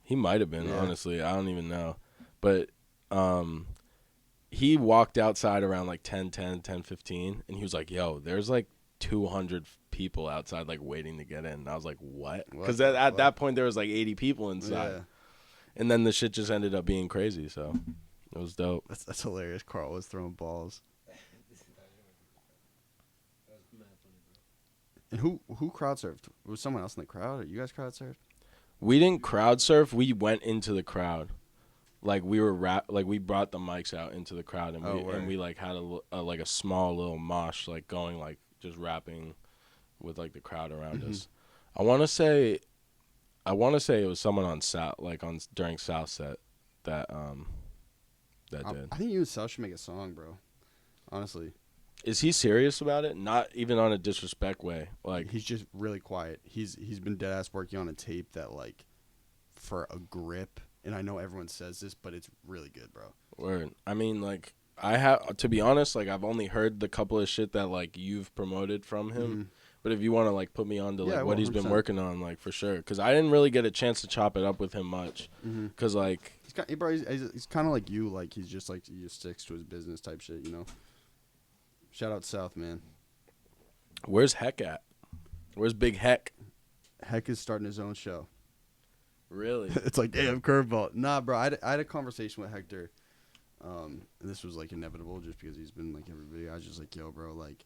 A: He might have been,
B: Yeah.
A: honestly. I don't even know. But he walked outside around like 10:15, and he was like, yo, there's like 200 people outside like waiting to get in. And I was like, what? Because at that point, there was like 80 people inside.
B: Yeah.
A: And then the shit just ended up being crazy, so it was dope.
B: That's hilarious. Carl was throwing balls. And who crowd surfed? Was someone else in the crowd, or you guys crowd surfed?
A: We didn't crowd surf. We went into the crowd. Like we were we brought the mics out into the crowd, and we like had a small little mosh, like going like just rapping with like the crowd around us. I want to say it was someone on South, like during South set that did.
B: I think you and Sal should make a song, bro. Honestly,
A: Is he serious about it? Not even on a disrespect way. Like
B: he's just really quiet. He's been dead ass working on a tape that like for a grip. And I know everyone says this, but it's really good, bro.
A: word. I mean, like I have to be honest. Like I've only heard the couple of shit that like you've promoted from him. But if you want to like put me on to like what he's been working on, like for sure, because I didn't really get a chance to chop it up with him much, because like
B: he's kind of like you, like he's just like he just sticks to his business type shit, you know. Shout out South, man.
A: Where's Heck at? Where's Big Heck?
B: Heck is starting his own show.
A: Really?
B: It's like damn curveball. Nah, bro. I had a conversation with Hector, and this was like inevitable just because he's been like every video. I was just like, yo, bro, like.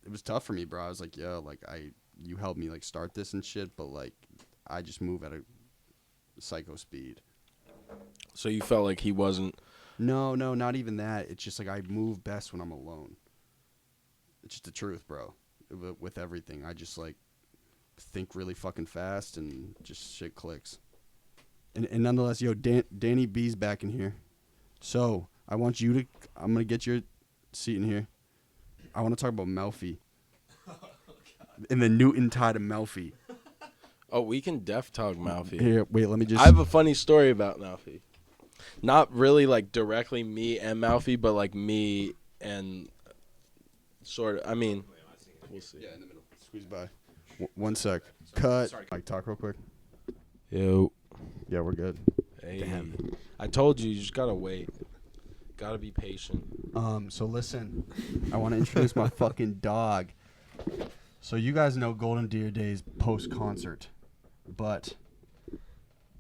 B: It was tough for me, bro. I was like, yo, like you helped me like start this and shit, but like I just move at a psycho speed.
A: So you felt like he wasn't?
B: No, not even that. It's just like I move best when I'm alone. It's just the truth, bro. With everything, I just like think really fucking fast and just shit clicks. And nonetheless, yo, Danny B's back in here. So I'm gonna get your seat in here. I want to talk about Melfi. And the Newton tie to Melfi.
A: Oh, we can def talk Malfi.
B: Here, wait, let me just.
A: I have a funny story about Malfi. Not really like directly me and Malfi, but like me and sort of. I mean, we'll see.
B: Yeah, in the middle. Squeeze by. One sec. Cut. Like, talk real quick.
A: Yo.
B: Yeah, we're good.
A: Hey. I told you just gotta wait. Gotta be patient.
B: So listen, I want to introduce my fucking dog. So you guys know Golden Deer Days post-concert, but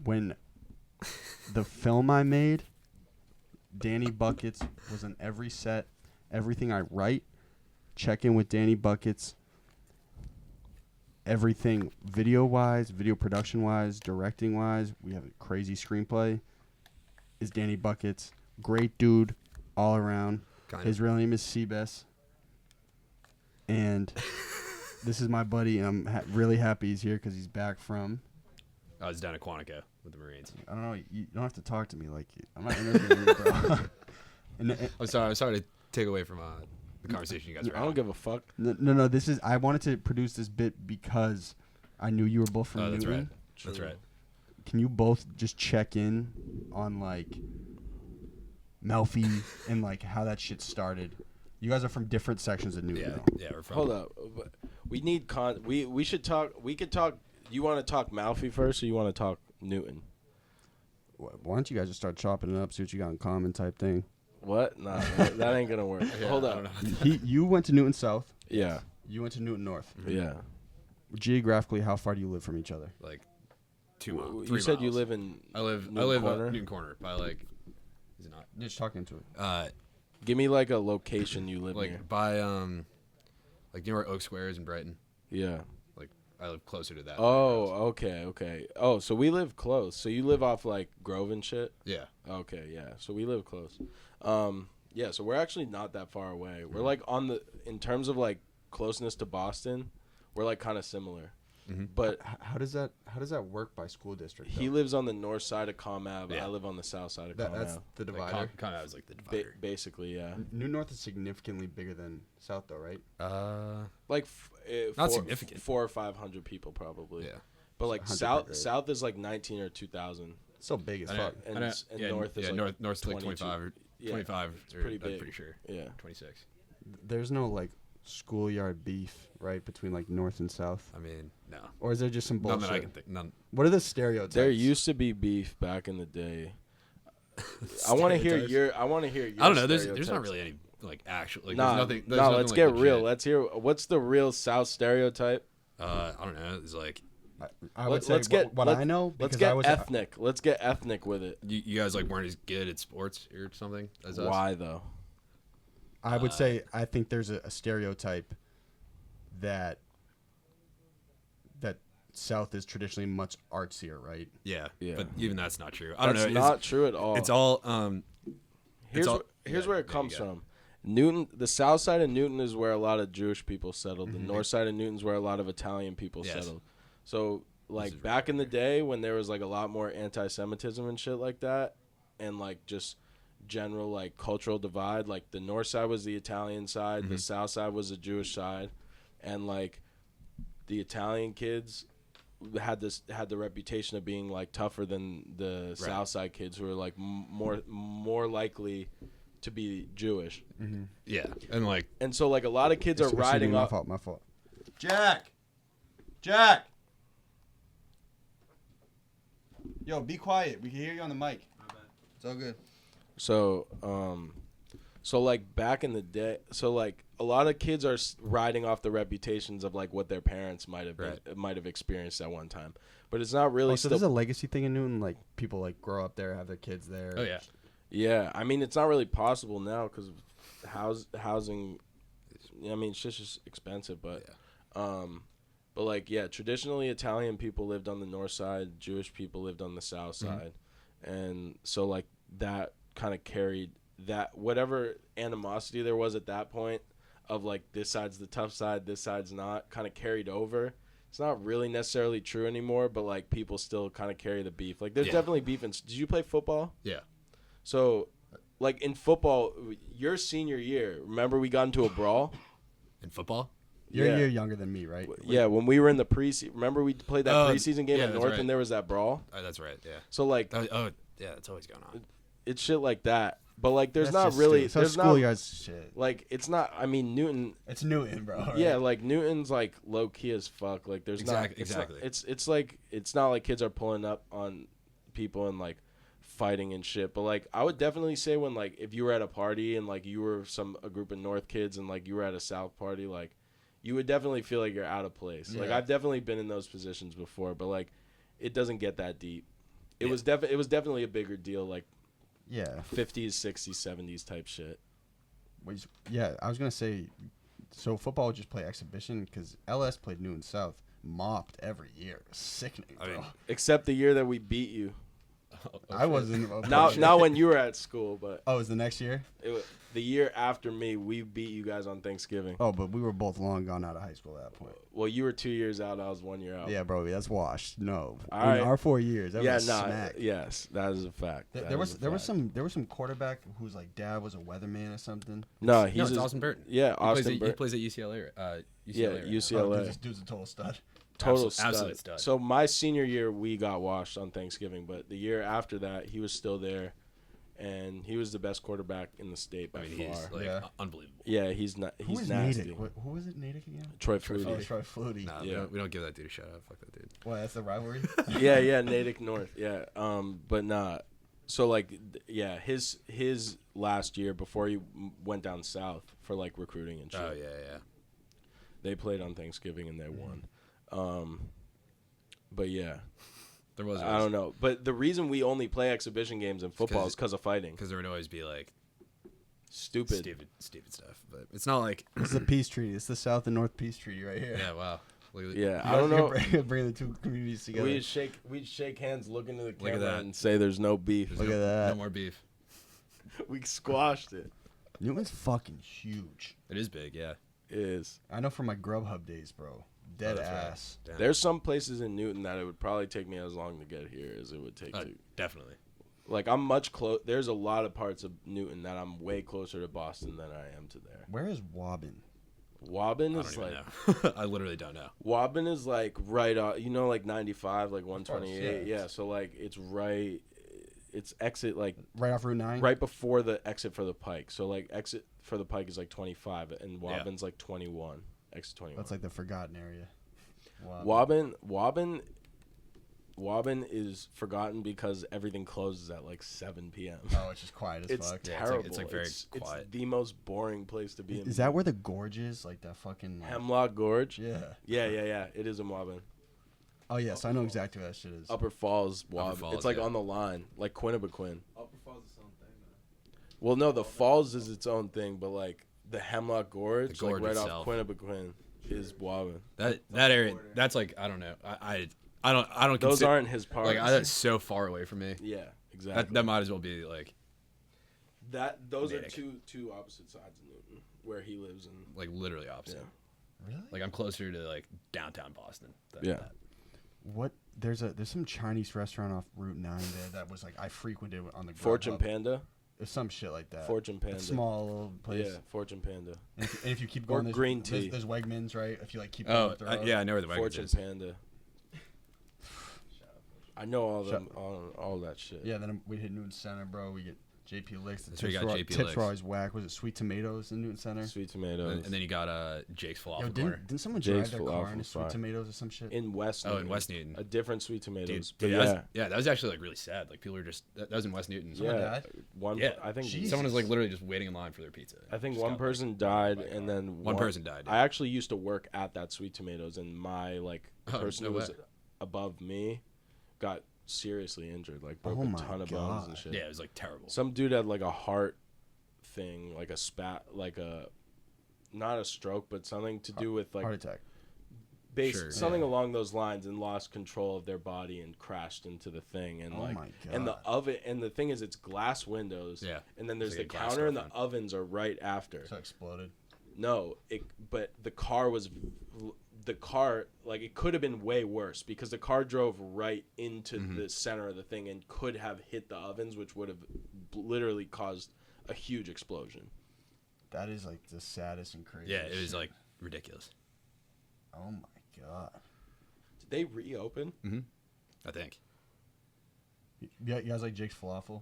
B: when the film I made, Danny Buckets was on every set, everything I write, check in with Danny Buckets, everything video-wise, video production-wise, directing-wise, we have a crazy screenplay, is Danny Buckets. Great dude all around. His real name is Seabass. And this is my buddy, and I'm really happy he's here because he's back from...
E: I was down at Quantico with the Marines.
B: I don't know. You don't have to talk to me like you. I'm not interviewing you, bro.
E: I'm sorry to take away from the conversation you guys were having.
A: I don't give a fuck.
B: No. This is... I wanted to produce this bit because I knew you were both from
E: that's
B: Newton.
E: right. That's right.
B: Can you both just check in on, like... Melfi and like how that shit started. You guys are from different sections of Newton.
E: Yeah, we're from.
A: Hold up. We need we should talk. We could talk. You want to talk Malfi first, or you want to talk Newton?
B: Why don't you guys just start chopping it up, see what you got in common type thing?
A: What? Nah, that ain't gonna work. Hold up.
B: You went to Newton South.
A: Yeah.
B: You went to Newton North.
A: Yeah.
B: Geographically, how far do you live from each other?
E: Like 2 miles.
A: You said you live in.
E: I live
A: Corner?
E: Newton Corner by like. Is it not?
B: Just talking to it.
A: Give me like a location you live
E: like
A: near.
E: by like you know where Oak Square is in Brighton.
A: Yeah.
E: Like I live closer to that.
A: Oh, okay. Oh, so we live close. So you live off like Grove and shit?
E: Yeah.
A: Okay, yeah. So we live close. Yeah, so we're actually not that far away. We're like in terms of like closeness to Boston, we're like kind of similar.
E: Mm-hmm.
A: But
B: How does that work by school district?
A: he
B: though?
A: lives on the north side of Comm Ave.
E: Yeah.
A: I live on the south side of
B: That,
A: Comm
B: that's
A: Ave.
B: the divider.
E: Kind of was like the divider.
A: Basically, yeah.
B: New North is significantly bigger than South, though, right?
A: Like
E: Not significant.
A: 400 or 500 people probably.
E: Yeah.
A: But like
B: 100 bigger.
A: south is like 19 or 2,000.
B: So big as
E: I know.
B: fuck.
A: And,
E: I know.
A: and
E: Yeah,
A: north is
E: yeah,
A: like
E: north's like
A: 22.
E: 25 or
A: Yeah,
E: 25.
A: it's pretty
E: I'm
A: big.
E: pretty sure.
A: Yeah.
E: 26.
B: There's no like schoolyard beef, right, between like North and South,
E: I mean, no.
B: or is there just some
E: None
B: bullshit?
E: that I can think. None.
B: What are the stereotypes?
A: There used to be beef back in the day. I want to hear
E: Stereotypes.
A: your. I want to hear your.
E: I don't know. There's not
A: stereotypes.
E: really any like actual. Like,
A: Nah,
E: there's nothing. There's
A: nah.
E: nothing,
A: Let's
E: like,
A: get real.
E: legit.
A: Let's hear. What's the real South stereotype?
E: I don't know. It's like
B: I would say
A: let's get
B: what I know.
A: Let's
B: because I
A: get
B: was
A: ethnic. Let's get ethnic with it.
E: you guys like weren't as good at sports or something as us.
A: Why though?
B: I would say I think there's a stereotype that South is traditionally much artsier, right?
E: Yeah.
A: Yeah.
E: But even that's not true. I don't
A: That's
E: know.
A: not true at all.
E: It's all.
A: Here's
E: all-
A: here's
E: yeah,
A: where it
E: there you
A: comes
E: go.
A: from. Newton, the south side of Newton is where a lot of Jewish people settled.
E: Mm-hmm.
A: The north side of Newton's where a lot of Italian people
E: Yes.
A: settled. So like
E: is
A: back in the day when there was like a lot more anti-Semitism and shit like that, and like just general like cultural divide. Like the north side was the Italian side,
E: Mm-hmm.
A: the south side was the Jewish side, and like the Italian kids had the reputation of being like tougher than the south side kids who were like more likely to be Jewish.
E: Yeah. And like
A: And so like a lot of kids are
B: Excuse me,
A: riding
B: my
A: up.
B: fault. My fault.
F: Jack.
B: Yo, be quiet. We can hear you on the mic. It's all good.
A: So so like back in the day, so like a lot of kids are riding off the reputations of like what their parents might have experienced at one time, but it's not really.
B: Oh, so there's a legacy thing in Newton. Like people like grow up there, have their kids there.
E: oh yeah.
A: Yeah, I mean it's not really possible now because housing. I mean, shit's just expensive, but but like yeah, traditionally Italian people lived on the north side, Jewish people lived on the south side, and so like that kind of carried that whatever animosity there was at that point of like this side's the tough side, this side's not, kind of carried over. It's not really necessarily true anymore, but like people still kind of carry the beef. Like there's
E: Yeah.
A: definitely beef. Did you play football?
E: Yeah.
A: So, like in football, your senior year, remember we got into a brawl?
E: In football.
B: You're
A: Yeah.
B: a year younger than me, right?
A: Yeah, when we were in the preseason. Remember we played that
E: Oh,
A: preseason game
E: yeah,
A: at
E: that's
A: North
E: right.
A: and there was that brawl?
E: Oh, that's right. Yeah.
A: So, like,
E: Oh yeah. It's always going on.
A: it's shit like that. But, like, there's
B: That's
A: not
B: just
A: really.
B: stupid. So
A: There's not.
B: schoolyard's shit.
A: Like, it's not. I mean, Newton.
B: It's Newton, bro. right?
A: Yeah, like, Newton's, like, low key as fuck. Like, there's not.
E: Exactly.
A: It's like. It's not like kids are pulling up on people and, like, fighting and shit. But, like, I would definitely say when, like, if you were at a party and, like, you were a group of North kids and, like, you were at a South party, like, you would definitely feel like you're out of place. Like,
B: Yeah.
A: I've definitely been in those positions before, but, like, it doesn't get that deep. It
E: Yeah.
A: was definitely a bigger deal, like,
B: Yeah.
A: 50s, 60s, 70s type shit.
B: Yeah, I was gonna say, so football would just play exhibition because LS played Newton South, mopped every year. It was sickening,
E: I
B: bro.
E: mean,
A: Except the year that we beat you.
B: I wasn't.
A: Not when you were at school, but
B: Oh, it was the next year?
A: the year after me, we beat you guys on Thanksgiving.
B: Oh, but we were both long gone out of high school at that point.
A: Well, you were 2 years out. I was 1 year out.
B: Yeah, bro, that's washed. No,
A: All
B: in
A: right.
B: our 4 years, that
A: Yeah,
B: was a
A: nah,
B: smack.
A: yes, that is a fact.
B: There
A: That
B: was
A: is a
B: there was
A: fact.
B: some quarterback whose like dad was a weatherman or something.
A: No,
E: no,
A: he's
E: it's
A: a-
E: Austin Burton.
A: Yeah,
E: He plays
A: Austin
E: at,
A: Burton.
E: he plays at UCLA.
A: Yeah,
E: right now.
A: UCLA.
B: This dude's a total stud.
A: Total
E: Absolute stud.
A: So my senior year, we got washed on Thanksgiving, but the year after that, he was still there, and he was the best quarterback in the state by
E: I mean,
A: far.
E: he's like
B: Yeah.
E: unbelievable.
A: Yeah, he's not.
B: Who
A: He's
B: is
A: nasty.
B: Natick? Who was it, Natick again?
A: Troy
B: Oh,
A: Flutie.
B: Troy Flutie.
E: Nah,
A: Yeah.
E: we don't give that dude a shout out. Fuck that dude.
B: Well, that's the rivalry.
A: Yeah, Natick North. Yeah, but not. So like, yeah, his last year before he went down south for like recruiting and shit.
E: Oh yeah.
A: They played on Thanksgiving and they won. But yeah,
E: There was.
A: I don't know. But the reason we only play exhibition games in football is because of fighting.
E: Because there would always be like
A: Stupid.
E: stupid stuff. But it's not like.
B: It's the peace treaty. It's the South and North peace treaty right here.
E: Yeah. Wow. Look at-
A: Yeah,
B: You
A: I don't
B: guys
A: know.
B: Bring the two communities together.
A: We'd shake hands, look into the
E: Look at
A: camera,
E: that.
A: and say there's no beef.
E: There's
B: Look
E: no,
B: at that.
E: No more beef.
A: We squashed it.
B: Newton's fucking huge.
E: It is big. Yeah.
A: is.
B: I know from my Grubhub days, bro. Dead
E: that's right.
B: ass.
E: Damn.
A: There's some places in Newton that it would probably take me as long to get here as it would take to.
E: Definitely.
A: Like, I'm much close. There's a lot of parts of Newton that I'm way closer to Boston than I am to there.
B: Where is Wobbin?
A: Wobbin
E: I
A: is
E: don't
A: like.
E: even know. I literally don't know.
A: Wobbin is like right off, like 95, like 128.
B: yeah.
A: Yeah, so like it's right. It's exit like
B: Right off Route 9?
A: right before the exit for the Pike. So like exit for the Pike is like 25, and Wobbin's like 21. Exit 21.
B: That's like the forgotten area.
A: Wobbin is forgotten because everything closes at like 7 p.m.
B: Oh, it's just quiet as
A: It's
B: fuck.
A: terrible.
E: It's like very quiet.
A: It's the most boring place to be in.
B: Is that where the gorge is? Like that fucking...
A: Hemlock Gorge?
B: Yeah.
A: Yeah. It is in Wobbin.
B: Oh, yes. I know exactly what that shit is.
A: Upper Falls, Wobbin.
E: Falls,
A: It's like
E: yeah.
A: on the line, like Quinnipiquin.
D: Upper Falls is its own thing, man.
A: Well, no, the Falls is its own thing, but like the Hemlock Gorge,
E: The gorge
A: like right
E: itself.
A: off Quinnipiquin, is Wobbin.
E: That area, that's like, I don't know. I don't
A: Those
E: consider,
A: aren't his parts.
E: like, that's so far away from me.
A: Yeah, exactly.
E: That might as well be like
A: Those are
E: Comedic.
A: two opposite sides of Newton, where he lives in.
E: like literally opposite.
A: Yeah.
B: Really?
E: Like I'm closer to like downtown Boston.
A: Yeah.
B: What? There's some Chinese restaurant off Route 9 there that was like I frequented on the
A: Fortune
B: Grubhub.
A: Panda.
B: There's some shit like that.
A: Fortune Panda.
B: A small little place.
A: Yeah, Fortune Panda.
B: And if you keep
A: Or
B: going, there's,
A: green
B: there's-
A: tea.
B: There's Wegmans, right? If you like keep
E: Oh,
B: going up the road.
E: yeah, I know where the Wegmans
A: Fortune
E: is.
A: Panda. I know all them, all that shit.
B: Yeah, then we hit Newton Center, bro. We get JP Licks. The
E: That's where you
B: tips
E: got
B: were-
E: JP
B: tips
E: Licks.
B: were always whack. Was it Sweet Tomatoes in Newton Center?
A: Sweet tomatoes.
E: And then you got Jake's Falafel
B: Yo,
E: Corner.
B: didn't someone
A: Jake's
B: drive their car
A: Falafel
B: into Sweet
A: Fry.
B: Tomatoes or some shit?
A: in West.
E: Oh,
A: Newton.
E: in West Newton.
A: A different Sweet tomatoes.
E: Dude,
A: But
E: that was actually like really sad. Like people were just that was in West Newton.
B: Someone
A: yeah,
B: died?
A: one.
E: Yeah.
A: I think
B: Jesus.
E: Someone was like literally just waiting in line for their pizza.
A: I think
E: Just
A: one
E: got,
A: person died, and then
E: One person died, yeah.
A: I actually used to work at that Sweet Tomatoes, and my person
E: no
A: who was
E: way.
A: above me got seriously injured, like broke
B: Oh
A: a
B: my
A: ton of bones
B: God.
A: and shit.
E: Yeah, it was like terrible.
A: Some dude had like a heart thing, like a spat, like a not a stroke, but something to do with like
B: Heart attack.
E: Sure,
A: something
E: yeah.
A: along those lines, and lost control of their body and crashed into the thing, and
B: Oh
A: like
B: my
A: and the
B: God.
A: oven, and the thing is it's glass windows,
E: Yeah.
A: and then there's
E: It's like
A: the
E: a glass
A: counter, and the
E: storefront.
A: ovens are right after.
B: So it exploded.
A: No, but the car like it could have been way worse because the car drove right into the center of the thing and could have hit the ovens, which would have literally caused a huge explosion.
B: That is like the saddest and craziest.
E: Yeah, it was
B: shit.
E: like ridiculous.
B: Oh my God.
A: Did they reopen?
E: I think.
B: Yeah, you guys like Jake's Falafel?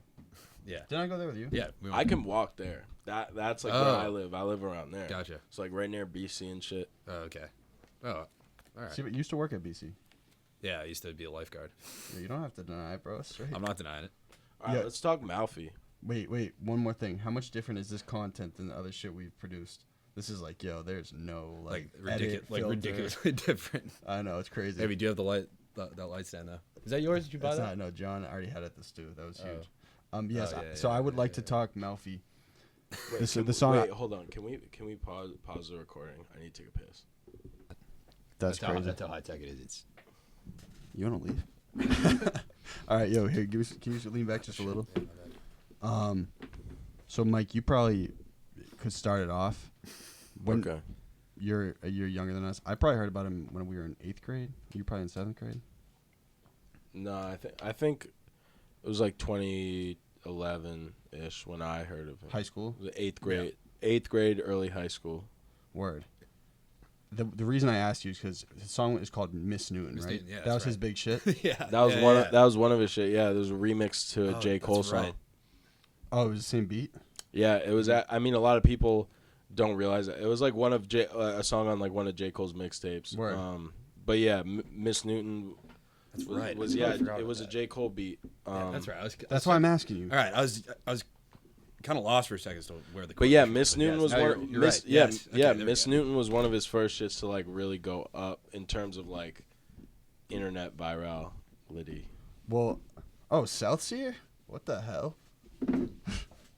E: Yeah.
B: Didn't I go there with you?
E: Yeah.
A: I can walk there. That's like where
E: Oh.
A: I live. I live around there.
E: Gotcha.
A: It's like right near BC and shit.
E: Oh, okay. Oh, all right.
B: See, but you used to work at BC.
E: Yeah, I used to be a lifeguard.
B: Yeah, you don't have to deny it, bro. It's straight.
E: I'm not denying it.
A: All right,
B: Yeah.
A: let's talk Malfi.
B: Wait. One more thing. How much different is this content than the other shit we've produced? This is like, yo, there's no
E: Like
B: edit, filter.
E: ridiculously different.
B: I know it's crazy.
E: Maybe do you have the light that light stand though? Is that yours? Did you buy
B: It's
E: that?
B: not, no, John already had it at the stew. That was
E: Oh.
B: huge. Yes.
E: Oh, yeah,
B: So I would like to talk Malfi. The song.
A: Wait, hold on. Can we pause the recording? I need to take a piss.
B: That's crazy.
E: That's how high tech it is. It's
B: You want to leave? All right, yo, here, can you lean back just a little? So Mike, you probably could start it off. When
A: Okay.
B: you're a year younger than us, I probably heard about him when we were in 8th grade. You probably in 7th grade.
A: No, I think it was like 2011 ish when I heard of him.
B: High school.
A: It was 8th grade. 8th grade, early high school.
B: Word. The reason I asked you is because his song is called Miss Newton,
E: Miss
B: right?
E: Newton, yeah,
B: that
E: that's
B: was his
E: right.
B: big shit.
E: yeah.
A: That was that was one of his shit. Yeah, there was a remix to a
E: Oh,
A: J. Cole
E: that's
A: song.
E: right.
B: Oh, it was the same beat.
A: Yeah, it was. I mean, a lot of people don't realize it. It was like one of a song on like one of J. Cole's mixtapes.
B: Word.
A: But yeah, Miss Newton.
E: That's
A: was,
E: right.
A: Was
E: I
A: yeah,
E: forgot
A: it was a
E: about
A: J. Cole beat.
E: Yeah, that's right.
B: That's why I'm asking you.
E: All right, I was kind of lost for a second as to where the.
A: But yeah,
E: question
A: Miss
E: was,
A: Newton
E: yes.
A: was
E: No,
A: one.
E: You're
A: Miss,
E: right.
A: Yeah,
E: Yes. Okay,
A: yeah.
E: there we
A: Miss
E: go.
A: Newton was one of his first shits to like really go up in terms of like internet virality.
B: Well, oh, South Seer? What the hell?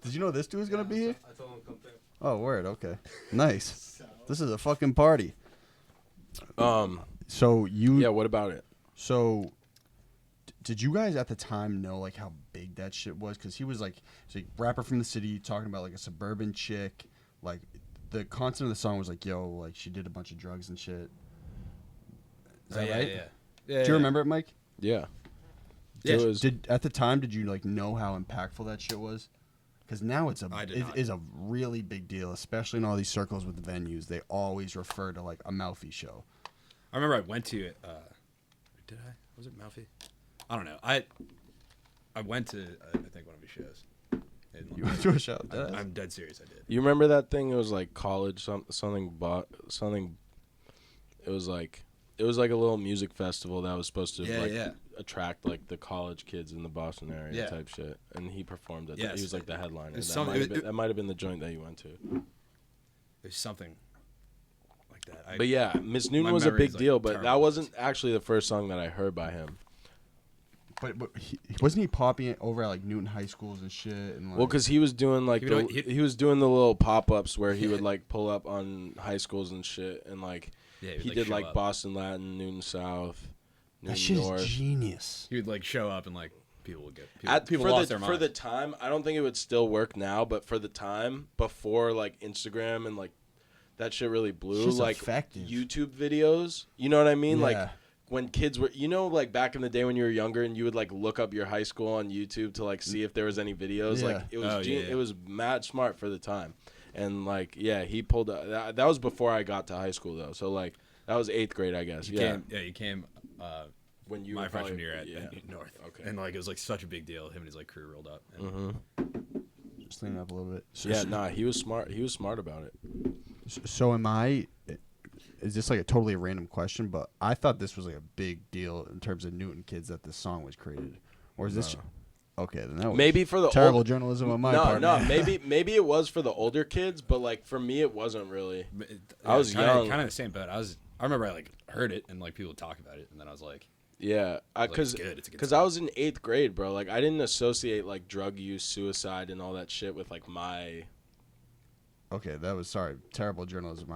B: Did you know this dude was gonna be here?
D: I told him to come through.
B: Oh, word. Okay, nice. This is a fucking party. So you?
A: Yeah. What about it?
B: So, did you guys at the time know like how big that shit was? Because he was like, he's a rapper from the city talking about like a suburban chick, like the concept of the song was like, yo, like she did a bunch of drugs and shit. Is that
E: yeah,
B: right?
E: Yeah.
B: Do you remember it, Mike?
A: Yeah.
E: Yeah,
A: It was,
B: At the time, did you like know how impactful that shit was? Because now
E: I did not.
B: is a really big deal, especially in all these circles with the venues. They always refer to like a Mouthy show.
E: I remember I went to it. Did I? Was it Mouthy? I don't know. I went to I think one of his shows.
B: You went to a show?
E: I'm dead serious. I did.
A: you remember that thing? It was like college something. It was like a little music festival that was supposed to attract like the college kids in the Boston area type shit, and he performed it.
E: Yes,
A: he was like the headliner.
E: It
A: That might have been the joint that you went to.
E: There's something like that.
A: But yeah, Miss Newton
E: my
A: was a
E: memory
A: big
E: is, like,
A: deal, but
E: terrible.
A: that wasn't actually the first song that I heard by him.
B: But wasn't he popping it over at like Newton high schools and shit? And like,
A: Well, because he was doing like he was doing the little pop ups where he would like pull up on high schools and shit, and like he did like Boston Latin, Newton South, Newton
B: that shit
A: North.
B: is genius.
E: He would like show up and like people would get
A: For
E: lost their minds.
A: for the time, I don't think it would still work now, but for the time before like Instagram and like that shit really blew,
B: It's just
A: like
B: effective.
A: YouTube videos. You know what I mean?
B: Yeah.
A: Like when kids were, like back in the day when you were younger and you would like look up your high school on YouTube to like see if there was any videos.
B: Yeah.
A: Like it was
E: yeah.
A: it was mad smart for the time, and like he pulled that was before I got to high school though. So like that was 8th grade, I guess.
E: You came
A: When you
E: my
A: were
E: freshman
A: probably-
E: year at
A: yeah.
E: North.
A: Okay.
E: And like it was like such a big deal. Him and his like crew rolled up. And
B: Just clean it up a little bit.
A: He was smart. He was smart about it.
B: So am I? Is this like a totally random question? But I thought this was like a big deal in terms of Newton kids that this song was created, or is this? Okay, then that was
A: Maybe for the
B: terrible journalism on my part.
A: No,
B: man.
A: maybe it was for the older kids, but like for me, it wasn't really. I was young.
E: kind of the same boat. I remember I like heard it and like people would talk about it, and then I was like,
A: Yeah,
E: it's good. It's a good
A: because
E: song.
A: I was in 8th grade, bro. Like I didn't associate like drug use, suicide, and all that shit with like my.
B: Okay, that was terrible journalism.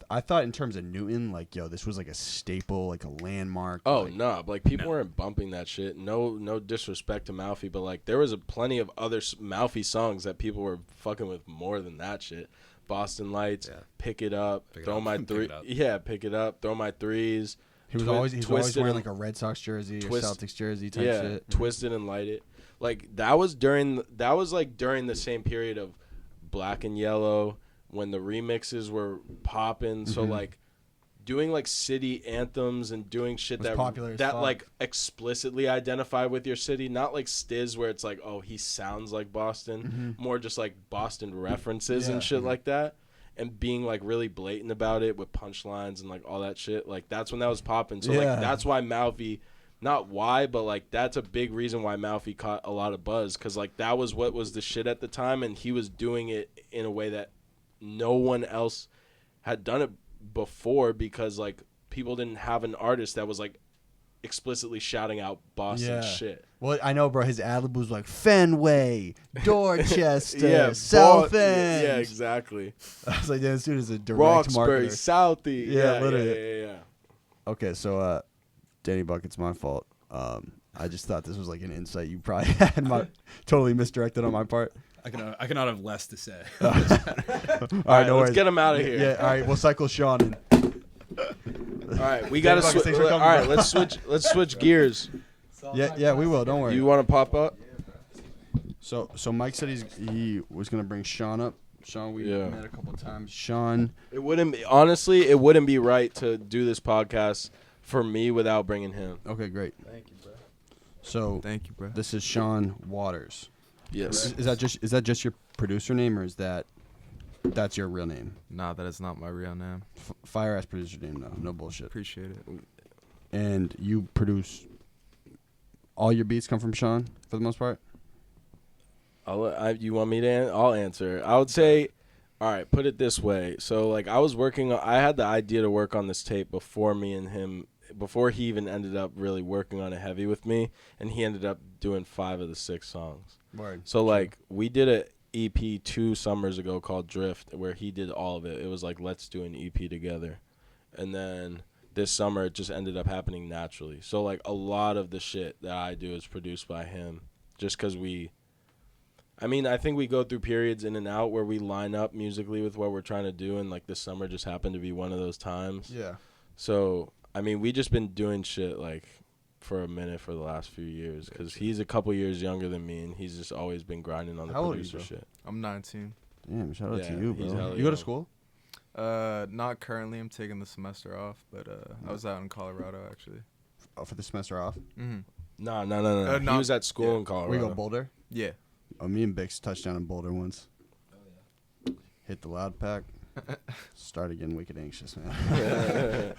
B: I thought in terms of Newton, like yo, this was like a staple, like a landmark.
A: Oh
B: like,
A: no! Like people weren't bumping that shit. No disrespect to Mouthy, but like there was plenty of other Mouthy songs that people were fucking with more than that shit. Boston Lights, Pick It Up, Throw My Three. Yeah, Pick It Up, Throw My Threes.
B: He was always wearing like a Red Sox jersey or Celtics jersey type shit.
A: Twisted and Light It. Like that was during the same period of Black and Yellow when the remixes were popping. So like doing like city anthems and doing shit
B: Was popular as
A: that
B: fuck.
A: like explicitly identify with your city, not like Stiz where it's like, oh, he sounds like Boston, more just like Boston references and shit like that. And being like really blatant about it with punchlines and like all that shit, like that's when that was popping. So like that's why Mouthy, not why, but like that's a big reason why Mouthy caught a lot of buzz, because like that was what was the shit at the time, and he was doing it in a way that no one else had done it before, because like people didn't have an artist that was like explicitly shouting out Boston shit.
B: Well, I know, bro. His ad-lib was like Fenway, Dorchester, South End.
A: Yeah, exactly.
B: I was like, damn, this dude is a direct
A: Roxbury,
B: marketer.
A: Southie.
B: Yeah, literally.
A: Yeah.
B: Okay, so Danny Bucket's my fault. I just thought this was like an insight you probably had. Totally misdirected on my part.
E: I cannot have less to say.
B: All right, no
A: Let's
B: worries.
A: get him out of here.
B: Yeah, all right, we'll cycle Sean in.
A: All right, we gotta
B: Bucket,
A: switch.
B: thanks for
A: All
B: coming,
A: right,
B: bro.
A: let's switch gears.
B: Yeah, we will. Don't worry.
A: You want to pop up?
B: So Mike said he was gonna bring Sean up. Sean, we met a couple of times. Sean,
A: It wouldn't be right to do this podcast for me without bringing him.
B: okay, great.
D: Thank you, bro.
B: So
F: Thank you, bro.
B: this is Sean Waters.
A: Yes.
B: Is that just your producer name, or is that's your real name?
F: Nah, that is not my real name.
B: Fire ass producer name, though. No bullshit.
F: Appreciate it.
B: And you produce all your beats come from Sean for the most part.
A: You want me to? I'll answer. I would say, all right. Put it this way. So like I had the idea to work on this tape before he even ended up really working on it heavy with me, and he ended up doing 5 of the 6 songs.
B: Word.
A: So like we did a EP 2 summers ago called Drift, where he did all of it. It was like, let's do an EP together. And then this summer it just ended up happening naturally. So like a lot of the shit that I do is produced by him, just because I mean, I think we go through periods in and out where we line up musically with what we're trying to do, and like this summer just happened to be one of those times.
B: Yeah.
A: So, I mean, we just been doing shit like for a minute for the last few years because he's a couple years younger than me, and he's just always been grinding on the
B: How old are you,
A: producer
B: bro?
A: shit.
F: I'm 19.
B: Damn, shout out to
A: Yeah,
B: you,
A: he's
B: bro.
A: hella
B: You go to
A: young.
B: school?
F: Not currently. I'm taking the semester off, but I was out in Colorado actually.
B: Oh, for the semester off?
F: Mm-hmm.
A: No. He
F: no,
A: was at school
F: yeah.
A: in Colorado.
B: We go Boulder?
F: Yeah.
B: Oh, me and Bix touched down in Boulder once. Hit the loud pack. Started getting wicked anxious, man.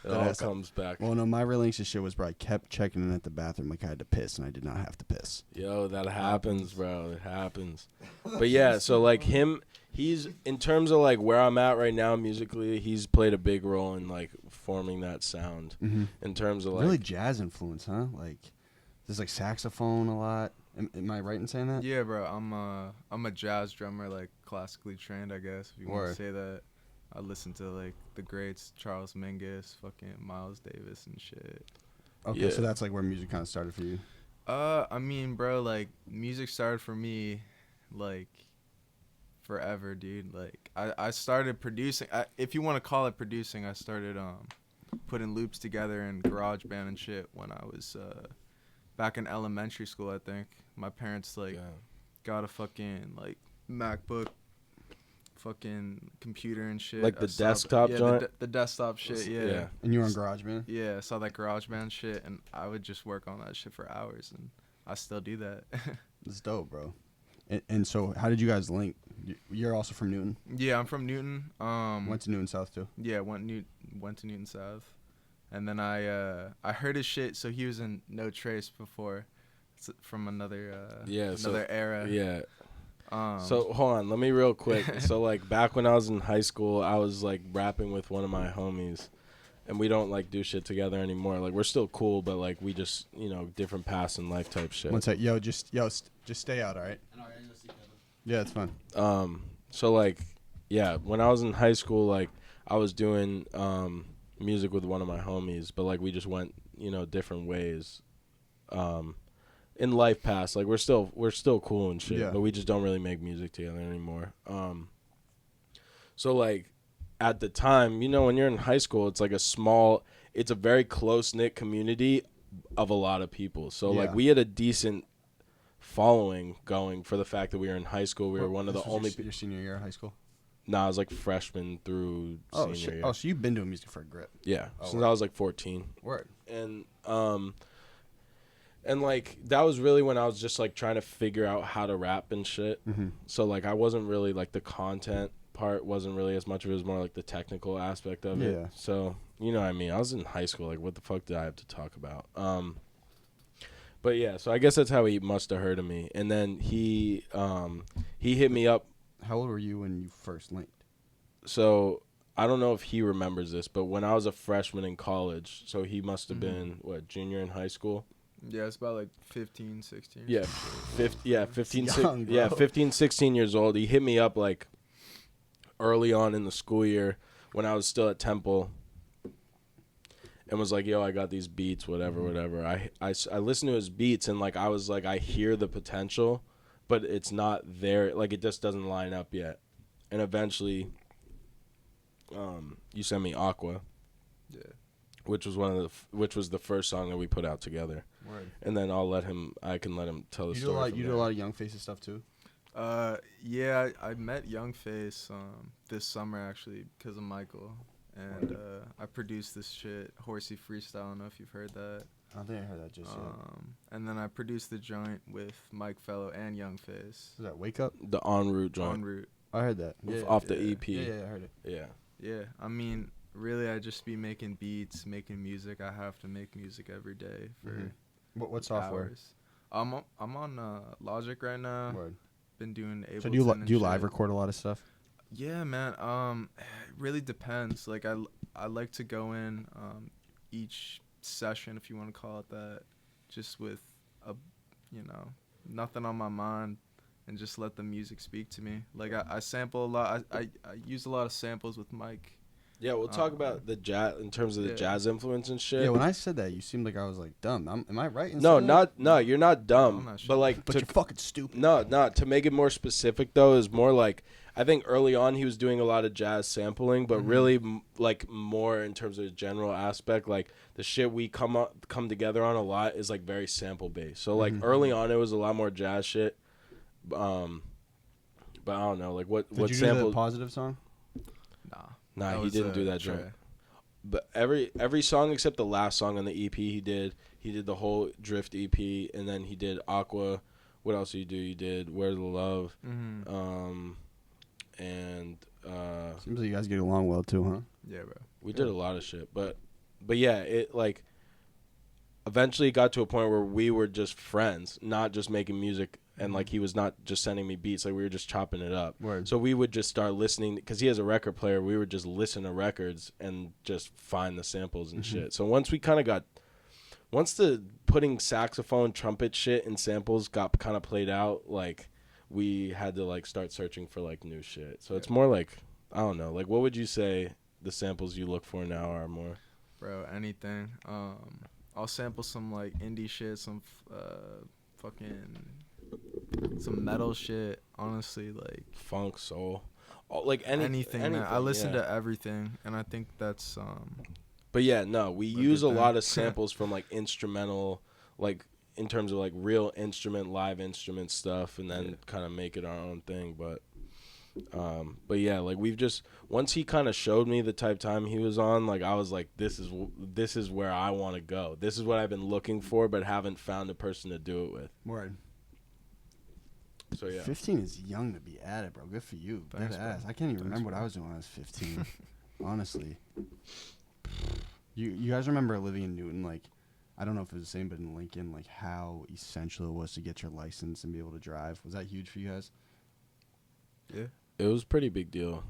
A: It all comes back.
B: Well, no, my real anxious shit was, bro, I kept checking in at the bathroom like I had to piss, and I did not have to piss.
A: Yo, that happens, bro. It happens. But yeah, so like he's in terms of like where I'm at right now musically, he's played a big role in like forming that sound.
B: Mm-hmm.
A: In terms of like
B: Really jazz influence, huh? Like, there's like saxophone a lot. Am I right in saying that?
F: Yeah, bro. I'm a jazz drummer, like classically trained, I guess, if you want
B: Word.
F: to say that. I listen to like the greats, Charles Mingus, fucking Miles Davis and shit.
B: Okay,
A: Yeah.
B: so that's like where music kind of started for you.
F: I mean, bro, like music started for me, like forever, dude. Like I started producing. If you want to call it producing, I started putting loops together in GarageBand and shit when I was back in elementary school. I think my parents like got a fucking like MacBook, fucking computer and shit.
A: Like
F: I
A: the
F: saw
A: desktop joint?
F: the desktop shit. Yeah.
B: And you were on GarageBand?
F: Yeah, I saw that GarageBand shit, and I would just work on that shit for hours, and I still do that.
B: That's dope, bro. And so, how did you guys link? You're also from Newton.
F: Yeah, I'm from Newton.
B: Went to Newton South too.
F: Yeah, went to Newton South, and then I heard his shit. So he was in No Trace before, from another era.
A: Yeah. So hold on, let me real quick. So like back when I was in high school, I was like rapping with one of my homies, and we don't like do shit together anymore. Like we're still cool, but like we just different paths in life type shit.
B: One sec, just stay out, all right? Yeah, it's fine.
A: So like, yeah, when I was in high school, like I was doing music with one of my homies, but like we just went different ways. In life past, like we're still cool and shit, but we just don't really make music together anymore. So like at the time, when you're in high school, it's like it's a very close knit community of a lot of people. So like we had a decent following going for the fact that we were in high school. We were one of the only
B: your senior year of high school.
A: Nah, I was like freshman through senior year.
B: Oh, so you've been doing music for a grip.
A: Yeah,
B: Oh,
A: since
B: word.
A: I was like 14.
B: Word.
A: And like that was really when I was just like trying to figure out how to rap and shit.
B: Mm-hmm.
A: So like I wasn't really like the content part wasn't really as much of it, was more like the technical aspect of it.
B: Yeah.
A: So what I mean? I was in high school, like what the fuck did I have to talk about? But yeah, so I guess that's how he must have heard of me. And then he hit me up.
B: How old were you when you first linked?
A: So I don't know if he remembers this, but when I was a freshman in college, so he must have been junior in high school.
F: Yeah, it's about like 15, 16.
A: Yeah, 15,
B: young, bro.
A: 15, 16 years old. He hit me up like early on in the school year when I was still at Temple, and was like, "Yo, I got these beats, whatever." I listened to his beats, and like I was like, I hear the potential, but it's not there. Like it just doesn't line up yet. And eventually, you sent me Aqua.
F: Yeah.
A: Which was the first song that we put out together.
F: Word.
A: And then I can let him tell the
B: You
A: story.
B: do a lot of Youngface stuff too.
F: Yeah, I met Youngface this summer actually because of Michael, and I produced this shit, Horsey Freestyle. I don't know if you've heard that.
B: I don't think I heard that just yet.
F: And then I produced the joint with Mike Fellow and Youngface.
B: Is that Wake Up?
A: The En Route joint.
F: En route.
B: I heard that.
A: Off the EP.
B: Yeah, I heard it.
A: Yeah.
F: Yeah, I mean, really, I just be making beats, making music. I have to make music every day for
B: What software?
F: hours. I'm on Logic right now.
B: Word.
F: Been doing Ableton.
B: So do you
F: and
B: live
F: shit.
B: record a lot of stuff?
F: Yeah, man. It really depends. Like I like to go in each session, if you want to call it that, just with nothing on my mind, and just let the music speak to me. Like I sample a lot. I use a lot of samples with Mike,
A: Yeah, we'll talk about the jazz in terms of the jazz influence and shit.
B: Yeah, when I said that, you seemed like I was like dumb. Am I right? in
A: No,
B: saying that?
A: you're not dumb.
F: I'm not sure.
A: But like,
B: But you're fucking stupid.
A: no, to make it more specific though is more like I think early on he was doing a lot of jazz sampling, but really like more in terms of the general aspect. Like the shit we come together on a lot is like very sample based. So like early on it was a lot more jazz shit. But I don't know, like what
B: Did you
A: sample?
B: do the Positive song?
A: Nah,
F: That
A: he
F: was
A: didn't do that
F: Trey.
A: joint. But every song except the last song on the EP he did the whole Drift EP, and then he did Aqua. What else did you do? You did Where's the Love? And
B: Seems like you guys get along well too, huh?
F: Yeah, bro.
A: we did a lot of shit. But yeah, it like eventually got to a point where we were just friends, not just making music. And like he was not just sending me beats, like we were just chopping it up.
B: Word.
A: So we would just start listening because he has a record player. We would just listen to records and just find the samples and shit. So once the putting saxophone, trumpet shit and samples got kind of played out, like we had to like start searching for like new shit. So it's more like I don't know, like what would you say the samples you look for now are more?
F: Bro, anything. I'll sample some like indie shit, some some metal shit, honestly, like
A: Funk, soul, like
F: anything. Man. I listen
A: yeah.
F: to everything, and I think that's
A: But yeah, no, we
F: Look
A: use
F: at
A: a
F: that.
A: lot of samples from like instrumental, like in terms of like real live instrument stuff, and then kind of make it our own thing. But yeah, like we've just once he kind of showed me the type time he was on, like I was like, this is where I want to go. This is what I've been looking for, but haven't found a person to do it with.
B: Word.
A: So yeah,
B: 15 is young to be at it, bro. Good for you.
F: Thanks,
B: Dead
F: bro.
B: ass. I can't even remember what I was doing when I was 15. Honestly. You guys remember living in Newton? Like, I don't know if it was the same, but in Lincoln, like how essential it was to get your license and be able to drive. Was that huge for you guys?
F: yeah.
A: it was a pretty big deal.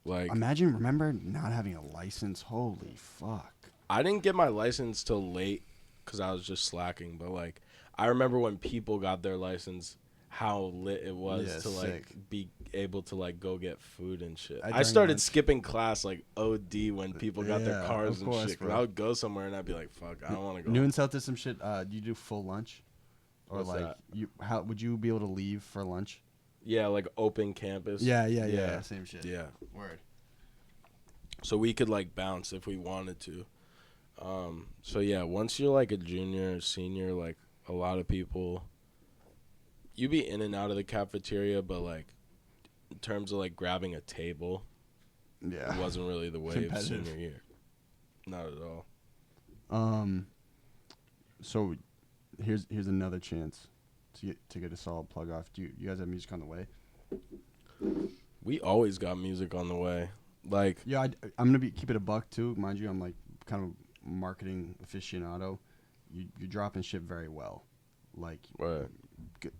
A: Like
B: Remember not having a license? Holy fuck.
A: I didn't get my license till late because I was just slacking. But like I remember when people got their license, how lit it was
B: Yeah,
A: to like
B: sick.
A: be able to like go get food and shit.
B: I
A: I
B: drank
A: started
B: lunch.
A: skipping class like OD when people got their
B: Yeah,
A: cars
B: of
A: and
B: course,
A: shit. 'Cause
B: bro.
A: I would go somewhere and I'd be like, "Fuck, I don't want to go."
B: Newton South did some shit. Do you do full lunch? Or
A: What's
B: like
A: that?
B: how would you be able to leave for lunch?
A: Yeah, like open campus.
B: Yeah. Same shit.
A: Yeah.
B: Word.
A: So we could like bounce if we wanted to. So yeah, once you're like a junior or senior, like a lot of people, you be in and out of the cafeteria, but like in terms of like grabbing a table,
B: Yeah.
A: it wasn't really the way of
B: Competitive.
A: senior year. Not at all.
B: So here's another chance to get a solid plug off. Do you guys have music on the way?
A: We always got music on the way. Like
B: Yeah, I'm gonna keep it a buck too, mind you. I'm like kind of marketing aficionado. You're dropping shit very well. Like
A: Right.
B: good.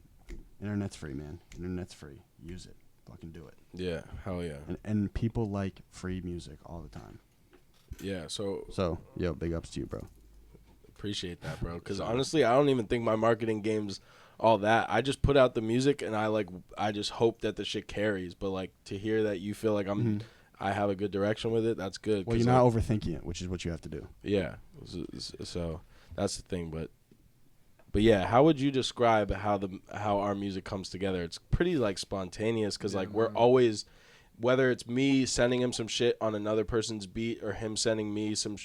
B: Internet's free, man. Internet's free. Use it. Fucking do it.
A: Yeah, hell yeah.
B: And people like free music all the time.
A: Yeah, so
B: So yo, big ups to you, bro.
A: appreciate that, bro. Because honestly, I don't even think my marketing game's all that. I just put out the music and I just hope that the shit carries. But like to hear that you feel like I have a good direction with it, that's good.
B: Well,
A: 'cause,
B: you're not
A: like,
B: overthinking it, which is what you have to do.
A: Yeah, so that's the thing. But yeah, how would you describe how our music comes together? It's pretty like spontaneous because like we're always, whether it's me sending him some shit on another person's beat or him sending me some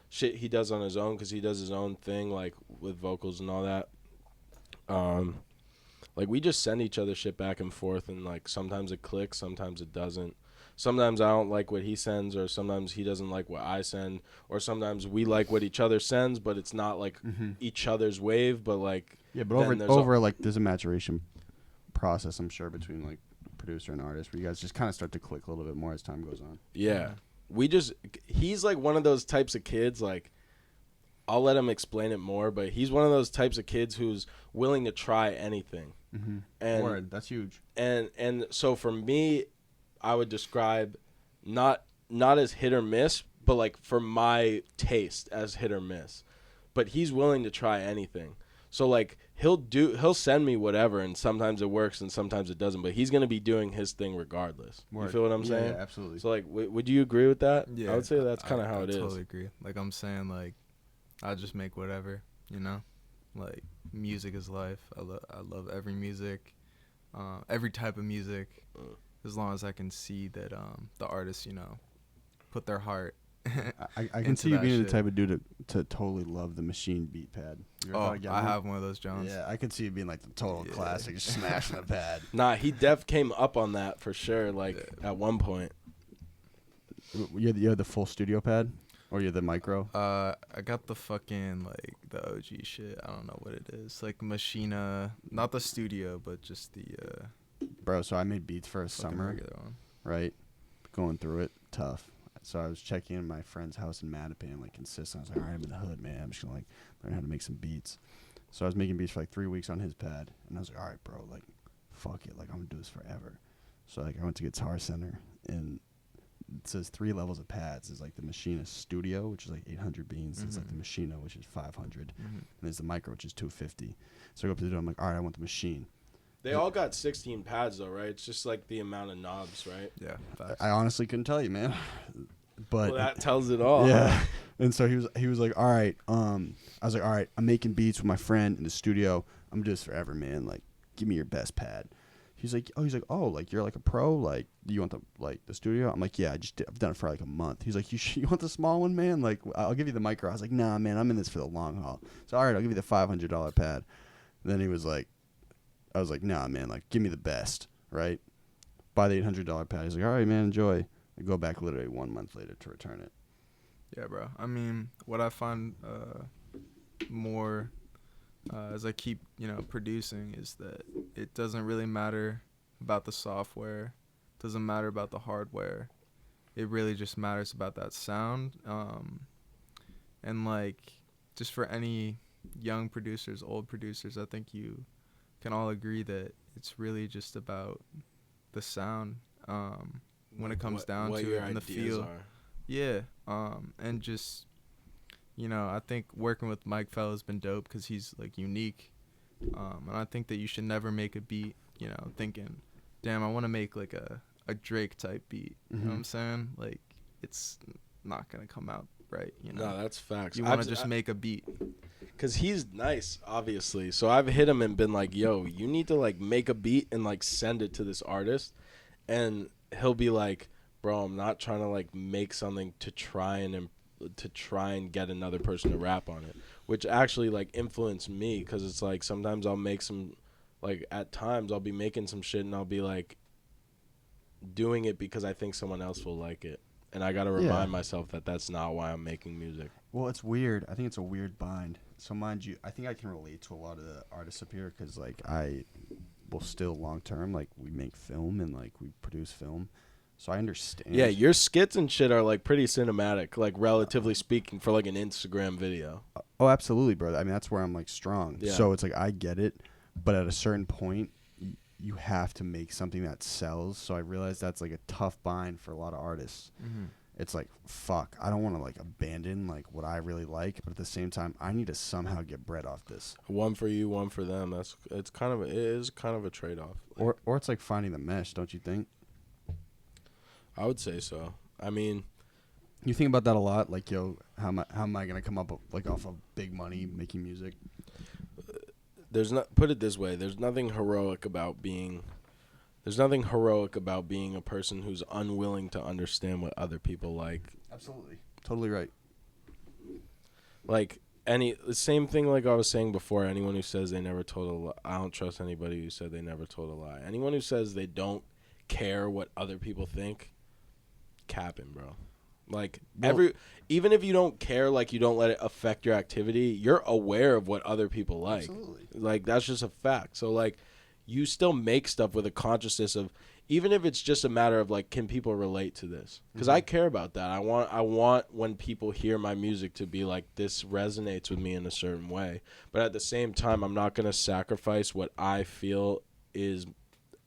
A: shit he does on his own because he does his own thing like with vocals and all that. Like we just send each other shit back and forth, and like sometimes it clicks, sometimes it doesn't. Sometimes I don't like what he sends, or sometimes he doesn't like what I send, or sometimes we like what each other sends, but it's not like each other's wave, but like
B: Yeah, but
A: then
B: there's a maturation process, I'm sure, between like producer and artist, where you guys just kind of start to click a little bit more as time goes on.
A: Yeah. He's like one of those types of kids, like, I'll let him explain it more, but he's one of those types of kids who's willing to try anything. And
B: Word, that's huge.
A: And so for me, I would describe not as hit or miss, but like for my taste as hit or miss. But he's willing to try anything. So like he'll send me whatever, and sometimes it works and sometimes it doesn't, but he's gonna be doing his thing regardless. You feel what I'm saying?
B: Yeah, absolutely.
A: So like, would you agree with that?
F: Yeah,
A: I would say that's kind of how
F: I
A: it is.
F: totally agree. Like I'm saying, like I just make whatever, you know. Like music is life. I love every music, every type of music, as long as I can see that the artists, you know, put their heart.
B: I can
F: into
B: see you
F: that
B: being
F: shit.
B: the type of dude to totally love the machine beat pad. You ever
F: Oh,
B: thought of getting
F: I
B: one?
F: have one of those Jones.
B: Yeah, I could see you being like the total
F: Yeah.
B: classic, just smashing the pad.
A: Nah, he came up on that for sure. Like at one point.
B: You had the full studio pad, or you had the micro?
F: I got the fucking like the OG shit. I don't know what it is. Like Machina, not the studio, but just the
B: Bro, so I made beats for a
F: fucking
B: summer,
F: regular one.
B: right? Going through it, tough. So I was checking in my friend's house in Mattapan, like consistent. I was like, all right, I'm in the hood, man. I'm just gonna like learn how to make some beats. So I was making beats for like 3 weeks on his pad, and I was like, all right, bro, like, fuck it, like I'm gonna do this forever. So like I went to Guitar Center, and it says 3 levels of pads. There's like the Machina Studio, which is like 800 beans. There's like the Machina, which is 500, and there's the Micro, which is 250. So I go up to the door. I'm like, all right, I want the machine.
A: They all got 16 pads though, right? It's just like the amount of knobs, right?
F: Yeah. Facts.
B: I honestly couldn't tell you, man. But
A: Well, that tells it all.
B: yeah. And so he was like, all right. I was like, all right, I'm making beats with my friend in the studio. I'm gonna do this forever, man. Like, give me your best pad. He's like, like you're like a pro. Like, do you want the studio? I'm like, yeah, I've done it for like a month. He's like, you want the small one, man? Like, I'll give you the micro. I was like, nah, man, I'm in this for the long haul. So all right, I'll give you the $500 pad. And then he was like, I was like, nah, man, like, give me the best, right? Buy the $800 pad. He's like, all right, man, enjoy. I go back literally 1 month later to return it.
F: Yeah, bro. I mean, what I find more as I keep, you know, producing is that it doesn't really matter about the software, doesn't matter about the hardware. It really just matters about that sound. And like, just for any young producers, old producers, I think you can all agree that it's really just about the sound. When it comes down to it, and the feel. Yeah, and just, you know, I think working with Mike Fell has been dope because he's like unique, and I think that you should never make a beat, you know, thinking, damn, I want to make like a Drake type beat. You know what I'm saying? Like, it's not gonna come out right. You know?
A: No, that's facts.
F: You want to just make a beat.
A: Cause he's nice, obviously. So I've hit him and been like, "Yo, you need to like make a beat and like send it to this artist," and he'll be like, "Bro, I'm not trying to like make something to try and get another person to rap on it," which actually like influenced me, because it's like sometimes I'll make some, like at times I'll be making some shit and I'll be like doing it because I think someone else will like it, and I gotta remind myself that that's not why I'm making music.
B: Well, it's weird. I think it's a weird bind. So mind you, I think I can relate to a lot of the artists up here because like I will still long term, like we make film and like we produce film. So I understand.
A: Yeah, your skits and shit are like pretty cinematic, like relatively speaking, for like an Instagram video.
B: Oh, absolutely, bro. I mean, that's where I'm like strong.
A: Yeah.
B: So it's like I get it, but at a certain point, you have to make something that sells. So I realize that's like a tough bind for a lot of artists. It's like, fuck, I don't want to like abandon like what I really like, but at the same time, I need to somehow get bread off this.
A: One for you, one for them. It is kind of a trade off.
B: Or it's like finding the mesh, don't you think?
A: I would say so. I mean,
B: You think about that a lot, like, yo, how am I gonna come up like off of big money making music?
A: put it this way, there's nothing heroic about being a person who's unwilling to understand what other people like.
B: Absolutely, totally right.
A: Like the same thing like I was saying before, anyone who says they never told a lie, I don't trust anybody who said they never told a lie. Anyone who says they don't care what other people think, capping, bro. Like, even if you don't care, like, you don't let it affect your activity, you're aware of what other people like.
B: Absolutely.
A: Like, that's just a fact. So, like, you still make stuff with a consciousness of, even if it's just a matter of, like, can people relate to this? Because I care about that. I want when people hear my music to be like, this resonates with me in a certain way. But at the same time, I'm not going to sacrifice what I feel is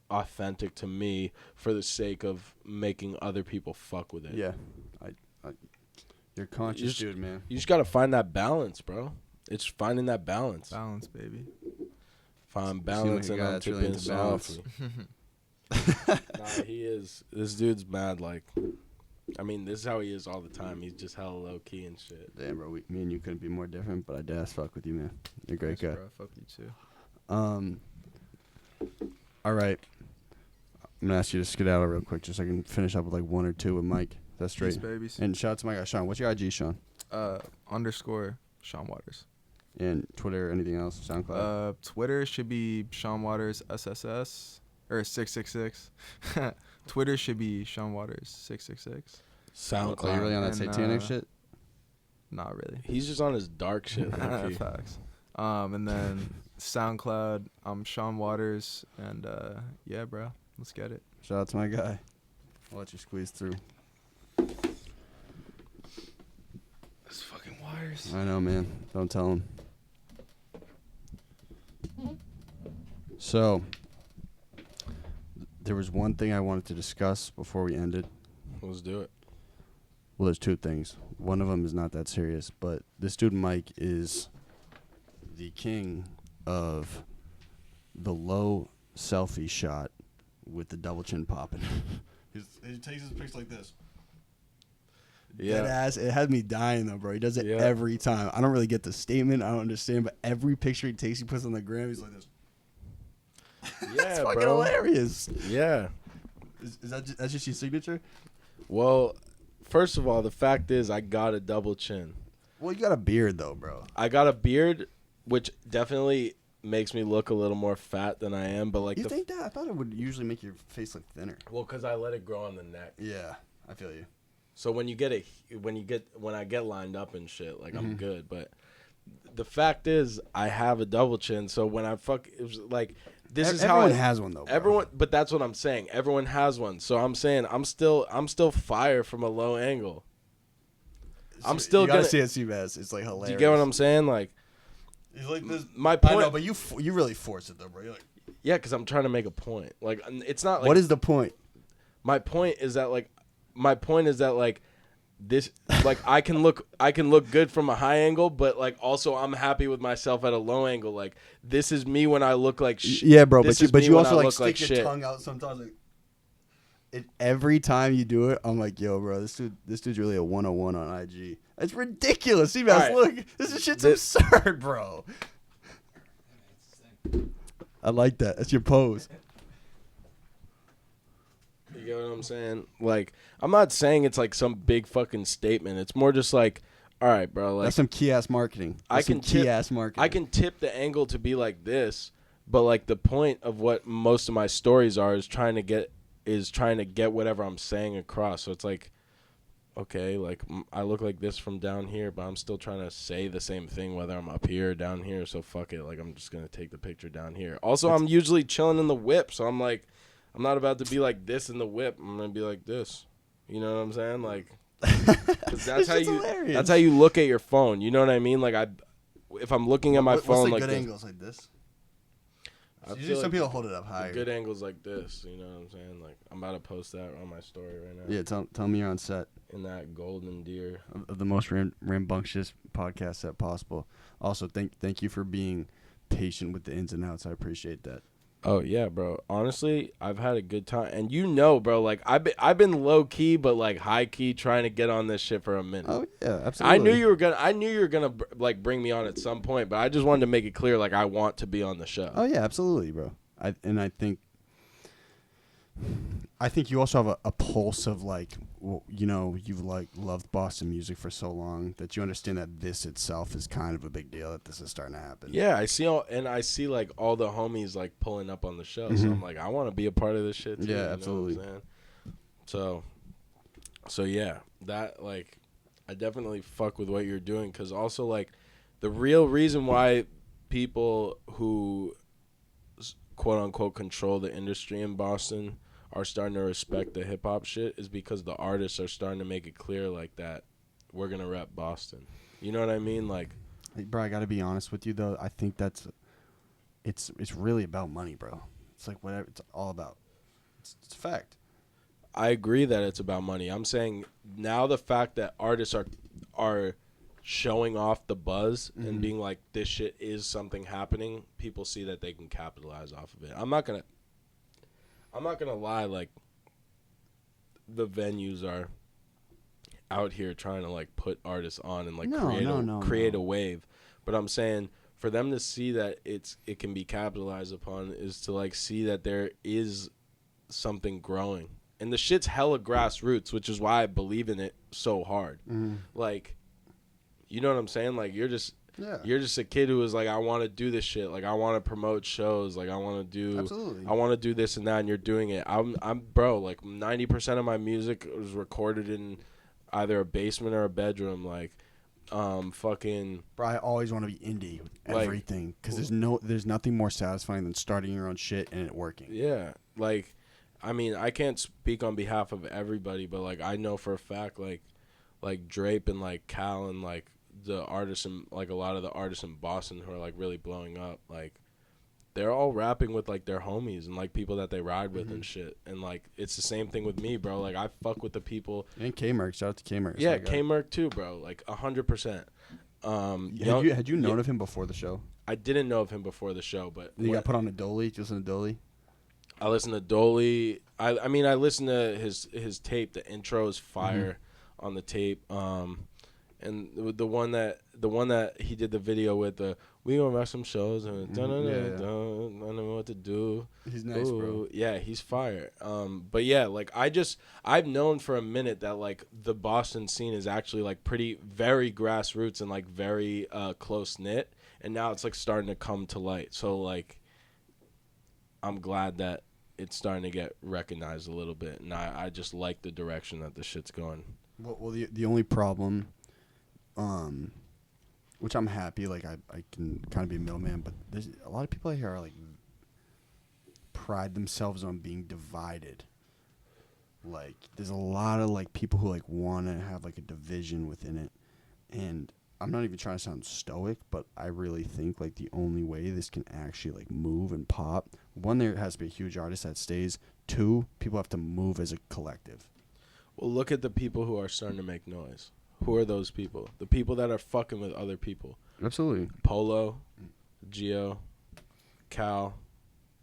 A: authentic to me for the sake of making other people fuck with it.
B: Yeah, you're conscious, dude, man.
A: You just gotta find that balance, bro. It's finding that balance.
F: Balance, baby.
A: Fine
B: a
A: balancing
B: guy
A: on
B: that's really
A: tipping
B: into balance.
A: softly. Nah, he is. This dude's mad. Like, I mean, this is how he is all the time. He's just hella low key and shit.
B: Damn, bro. Me and you couldn't be more different, but I dead as fuck with you, man. You're a great
F: Thanks,
B: guy.
F: bro. Fuck you too.
B: All right. I'm gonna ask you to skedaddle real quick, just so I can finish up with like one or two with Mike. That's straight.
F: Peace, babies.
B: And shout out to my guy Sean. What's your IG, Sean?
F: _ Sean Waters.
B: And Twitter, anything else? SoundCloud.
F: Twitter should be Sean Waters SSS or 666. Twitter should be Sean Waters 666.
A: SoundCloud.
B: Are you really on that
F: And,
B: satanic shit?
F: Not really.
A: He's just on his dark shit. low-key.
F: Facts. And then SoundCloud, I'm Sean Waters, and yeah, bro, let's get it.
B: Shout out to my guy. I'll let you squeeze through.
F: This fucking wires.
B: I know, man. Don't tell him. So, there was one thing I wanted to discuss before we ended.
A: Let's do it.
B: Well, there's two things. One of them is not that serious, but this dude Mike is the king of the low selfie shot with the double chin popping. He takes his pics like this.
A: Yeah.
B: Dead ass. It had me dying though, bro. He does it
A: Yeah.
B: every time. I don't really get the statement. I don't understand, but every picture he takes, he puts on the gram. He's like this.
A: Yeah,
B: It's fucking
A: bro.
B: hilarious.
A: Yeah.
B: Is that's just your signature?
A: Well, first of all, the fact is I got a double chin.
B: Well, you got a beard though, bro.
A: I got a beard, which definitely makes me look a little more fat than I am. But like,
B: You think that? I thought it would usually make your face look thinner.
A: well, because I let it grow on the neck.
B: Yeah, I feel you.
A: So when I get lined up and shit, like
B: Mm-hmm.
A: I'm good. But the fact is, I have a double chin. So when I it was like this is how
B: Everyone has one though. Bro.
A: everyone. But that's what I'm saying. Everyone has one. So I'm saying I'm still fire from a low angle. I'm still
B: you gotta
A: gonna
B: see it, Seabass. It's like hilarious.
A: Do you get what I'm saying? Like,
B: He's like this.
A: my
B: I
A: point.
B: know, but you really force it though, bro. You're like,
A: Yeah, because I'm trying to make a point. Like, it's not like
B: what is the point?
A: my point is that like this like I can look good from a high angle, but like also I'm happy with myself at a low angle. Like this is me when I look like
B: Yeah, bro.
A: This
B: But
A: is me
B: you
A: when
B: also
A: I
B: like
A: look
B: stick
A: like
B: your
A: shit.
B: tongue out sometimes. Like, every time you do it, I'm like, yo, bro, this dude's really a 101 on IG. It's ridiculous. Seabass,
A: All right.
B: look, this shit's absurd, bro. I like that. That's your pose.
A: You get what I'm saying? Like, I'm not saying it's like some big fucking statement. It's more just like, all right, bro. Like,
B: That's some key ass marketing.
A: I can
B: key
A: tip-
B: ass marketing.
A: I can tip the angle to be like this, but like the point of what most of my stories are is trying to get whatever I'm saying across. So it's like, okay, like I look like this from down here, but I'm still trying to say the same thing whether I'm up here or down here. So fuck it. Like I'm just gonna take the picture down here. Also, I'm usually chilling in the whip, so I'm like, I'm not about to be like this in the whip. I'm gonna be like this. You know what I'm saying? Like, 'cause that's how you.
B: hilarious.
A: That's how you look at your phone. You know what I mean? Like if I'm looking at my phone
B: what's the
A: like
B: good
A: this,
B: angles like this?
A: I
B: Usually
A: feel
B: some
A: like
B: people hold it up
A: the
B: higher.
A: good angles like this. You know what I'm saying? Like I'm about to post that on my story right now.
B: Yeah, tell me you're on set
A: In that golden deer.
B: of the most rambunctious podcast set possible. Also, thank you for being patient with the ins and outs. I appreciate that.
A: Oh yeah, bro. Honestly, I've had a good time, and you know, bro. Like I've been low key, but like high key, trying to get on this shit for a minute.
B: Oh yeah, absolutely.
A: I knew you were gonna like bring me on at some point, but I just wanted to make it clear, like I want to be on the show.
B: Oh yeah, absolutely, bro. I think you also have a pulse of like, you know, you've like loved Boston music for so long that you understand that this itself is kind of a big deal that this is starting to happen.
A: Yeah, I see like all the homies like pulling up on the show, so I'm like, I want to be a part of this shit too.
B: Yeah,
A: you know what I'm
B: absolutely.
A: saying? So yeah, that like, I definitely fuck with what you're doing, because also like, the real reason why people who quote unquote control the industry in Boston are starting to respect the hip hop shit is because the artists are starting to make it clear like that we're gonna rep Boston. You know what I mean? Like,
B: Hey, bro, I gotta be honest with you though. I think it's really about money, bro. It's like whatever it's all about. It's a fact.
A: I agree that it's about money. I'm saying now the fact that artists are showing off the buzz and being like, this shit is something happening, people see that they can capitalize off of it. I'm not gonna lie, like, the venues are out here trying to like put artists on and like create a wave. But I'm saying for them to see that it can be capitalized upon is to like see that there is something growing. And the shit's hella grassroots, which is why I believe in it so hard. Like, you know what I'm saying? Like, you're just a kid who is like, I want to do this shit. Like, I want to promote shows. Like, I want to do this and that. And you're doing it. I'm bro. Like, 90% of my music was recorded in either a basement or a bedroom. Like, fucking.
B: Bro, I always want to be indie with
A: Like,
B: everything because there's nothing more satisfying than starting your own shit and it working.
A: Yeah, like, I mean, I can't speak on behalf of everybody, but like, I know for a fact, like Drape and like Cal and like the artists and like a lot of the artists in Boston who are like really blowing up, like they're all rapping with like their homies and like people that they ride with and shit. And like it's the same thing with me, bro. Like I fuck with the people.
B: And K-Merc, shout out to K-Merc.
A: Yeah, K-Merc too, bro. Like 100%.
B: Had you known of him before the show?
A: I didn't know of him before the show, but
B: You got put on a Dolly. Did you listen to Dolly?
A: I listened to Dolly. I mean, I listened to his tape. The intro is fire on the tape. And the one that he did the video with, the we gonna rush some shows and I don't know what to do.
B: He's nice, bro.
A: Yeah, he's fire. But yeah, like I've known for a minute that like the Boston scene is actually like very grassroots and like very close knit, and now it's like starting to come to light. So like, I'm glad that it's starting to get recognized a little bit, and I just like the direction that the shit's going.
B: Well, the only problem, which I'm happy, like I can kind of be a middleman, but there's a lot of people out here are like pride themselves on being divided. Like there's a lot of like people who like want to have like a division within it, and I'm not even trying to sound stoic, but I really think like the only way this can actually like move and pop, one, there has to be a huge artist that stays. Two, people have to move as a collective.
A: Well, look at the people who are starting to make noise. Who are those people? The people that are fucking with other people.
B: Absolutely.
A: Polo, Geo, Cal,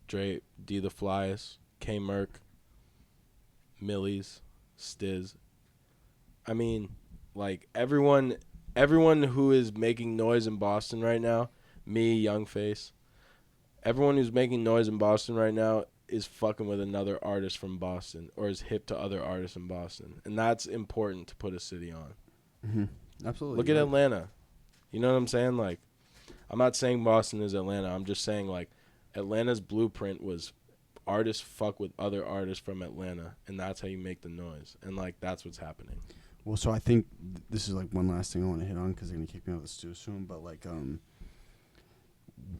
A: Drape, D the Flyest, K Merc, Millies, Stiz. I mean, like everyone who is making noise in Boston right now, me, Youngface, everyone who's making noise in Boston right now is fucking with another artist from Boston or is hip to other artists in Boston. And that's important to put a city on.
B: Absolutely.
A: Look at Atlanta. You know what I'm saying? Like, I'm not saying Boston is Atlanta. I'm just saying, like, Atlanta's blueprint was artists fuck with other artists from Atlanta, and that's how you make the noise. And, like, that's what's happening.
B: Well, so I think this is, like, one last thing I want to hit on because they're going to kick me out of the stew soon. But, like,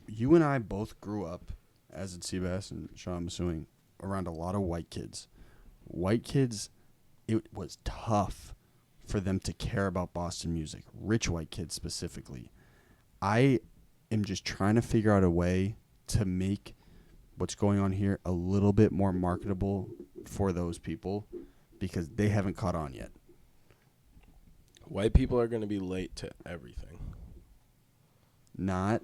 B: you and I both grew up, as did Seabass and Sean, I'm assuming, around a lot of white kids. White kids, it was tough for them to care about Boston music, rich white kids specifically. I am just trying to figure out a way to make what's going on here a little bit more marketable for those people because they haven't caught on yet.
A: White people are going to be late to everything.
B: Not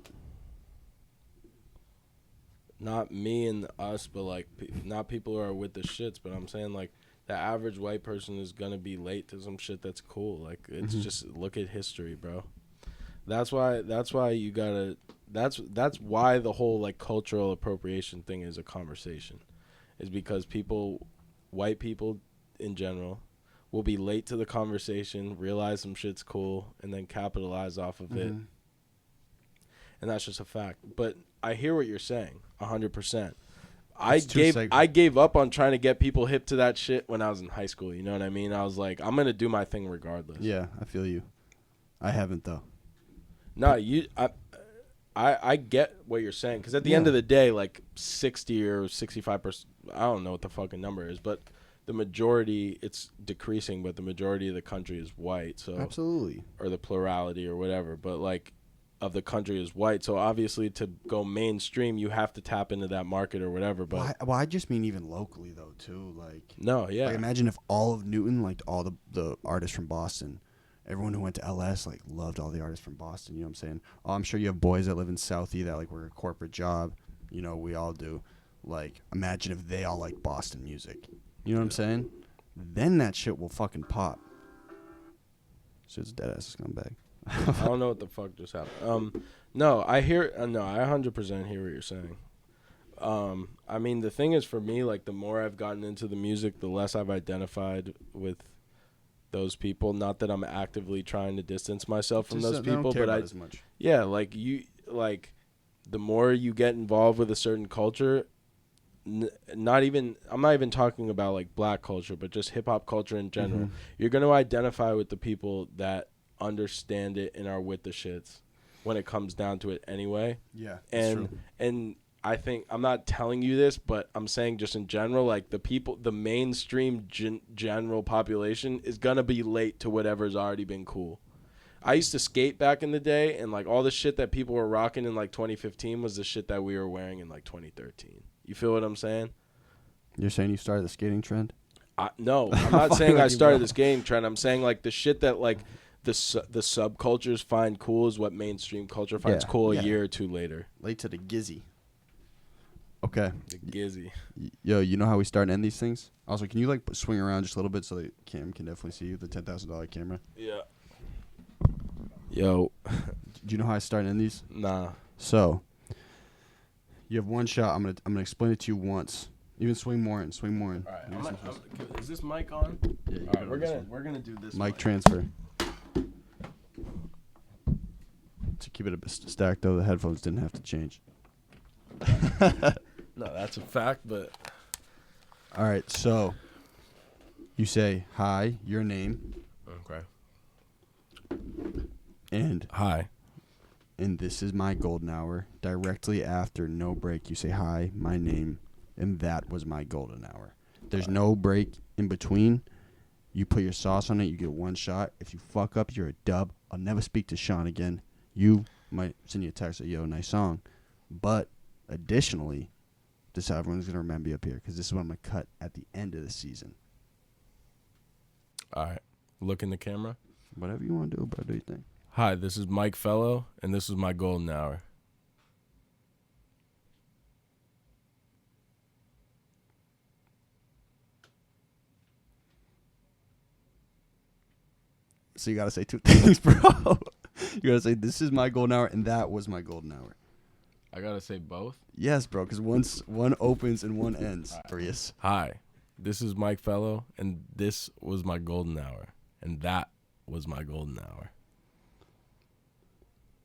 A: me and us, but, like, not people who are with the shits, but I'm saying, like, the average white person is going to be late to some shit that's cool. Like, it's just, look at history, bro. That's why you gotta, that's why the whole, like, cultural appropriation thing is a conversation. Is because white people in general, will be late to the conversation, realize some shit's cool, and then capitalize off of it. And that's just a fact. But I hear what you're saying, 100%. I gave up on trying to get people hip to that shit when I was in high school. You know what I mean? I was like, I'm gonna do my thing regardless.
B: Yeah, I feel you. I haven't though.
A: No, I get what you're saying because at the end of the day, like 60 or 65%, I don't know what the fucking number is, but the majority, it's decreasing, but the majority of the country is white. So
B: absolutely,
A: or the plurality or whatever, but like of the country is white. So obviously to go mainstream, you have to tap into that market or whatever. But
B: well, I just mean even locally though too. Like
A: no, yeah.
B: Like imagine if all of Newton, like all the artists from Boston, everyone who went to LS like loved all the artists from Boston. You know what I'm saying? Oh, I'm sure you have boys that live in Southie that like work a corporate job. You know, we all do. Like, imagine if they all like Boston music. You know what I'm saying? Then that shit will fucking pop. Shit's dead ass scumbag.
A: I don't know what the fuck just happened. No, I hear. No, I 100% hear what you're saying. I mean, the thing is, for me, like, the more I've gotten into the music, the less I've identified with those people. Not that I'm actively trying to distance myself from those people, but
B: as much.
A: Yeah, like the more you get involved with a certain culture, I'm not even talking about like black culture, but just hip hop culture in general. You're going to identify with the people that understand it and are with the shits when it comes down to it anyway.
B: Yeah.
A: And I think, I'm not telling you this, but I'm saying just in general, like the mainstream general population is going to be late to whatever's already been cool. I used to skate back in the day, and like all the shit that people were rocking in like 2015 was the shit that we were wearing in like 2013. You feel what I'm saying?
B: You're saying you started the skating trend?
A: No, I'm not saying I started the skating trend. I'm saying like the shit that like the subcultures find cool is what mainstream culture finds cool a year or two later.
B: Late to the gizzy. Okay.
A: The gizzy.
B: Yo, you know how we start and end these things? Also, can you like swing around just a little bit so the cam can definitely see you, the $10,000 camera?
A: Yeah. Yo.
B: Do you know how I start and end these?
A: Nah.
B: So, you have one shot. I'm gonna explain it to you once. Even swing more in. All
A: right. Is this mic on?
B: Yeah.
A: All right. We're gonna do this.
B: Mic transfer. To keep it a bit stacked, though, the headphones didn't have to change.
A: No, that's a fact. But
B: all right. So, you say hi, your name.
A: Okay.
B: And
A: hi.
B: And this is my golden hour. Directly after, no break, you say hi, my name, and that was my golden hour. There's no break in between. You put your sauce on it, you get one shot. If you fuck up, you're a dub. I'll never speak to Sean again. You might send you a text, like, yo, nice song. But additionally, this is how everyone's going to remember you up here, because this is what I'm going to cut at the end of the season.
A: All right. Look in the camera.
B: Whatever you want to do, bro, do your thing.
A: Hi, this is Mike Fellow, and this is my golden hour.
B: So you got to say two things, bro. You got to say, this is my golden hour, and that was my golden hour.
A: I got to say both?
B: Yes, bro, because one opens and one ends. Right.
A: Hi, this is Mike Fellow, and this was my golden hour, and that was my golden hour.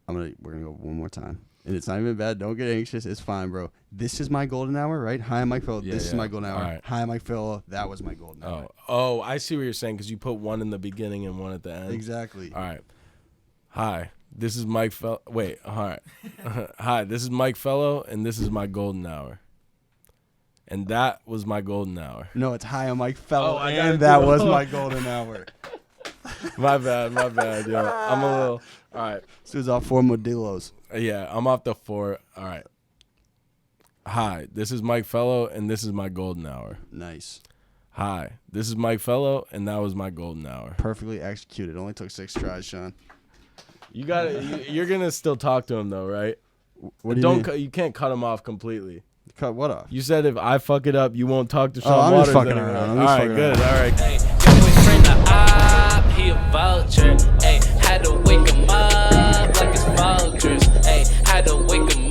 B: We're gonna go one more time, and it's not even bad. Don't get anxious. It's fine, bro. This is my golden hour, right? Hi, I'm Mike Fellow. This is my golden hour.
A: Right.
B: Hi, I'm Mike Fellow. That was my golden hour.
A: Oh, I see what you're saying, because you put one in the beginning and one at the end.
B: Exactly.
A: All right. Hi, this is Mike Fellow. Wait, all right. Hi, this is Mike Fellow, and this is my golden hour. And that was my golden hour.
B: No, it's hi, I'm Mike Fellow, and that was my golden hour.
A: My bad, yo. I'm a little. All right.
B: So it's off 4 Modillos.
A: Yeah, I'm off the 4. All right. Hi, this is Mike Fellow, and this is my golden hour.
B: Nice.
A: Hi, this is Mike Fellow, and that was my golden hour.
B: Perfectly executed. Only took 6 tries, Sean.
A: You got it. You're gonna still talk to him though, right?
B: What do you mean?
A: You can't cut him off completely.
B: Cut what off?
A: You said if I fuck it up, you won't talk to Sean
B: I'm
A: Waters.
B: just fucking
A: anymore.
B: around.
A: All right, good. All right.
C: Hey, yo, boy, friend the op, he a vulture. Hey, had to wake him up like it's Folgers. Hey, had to wake him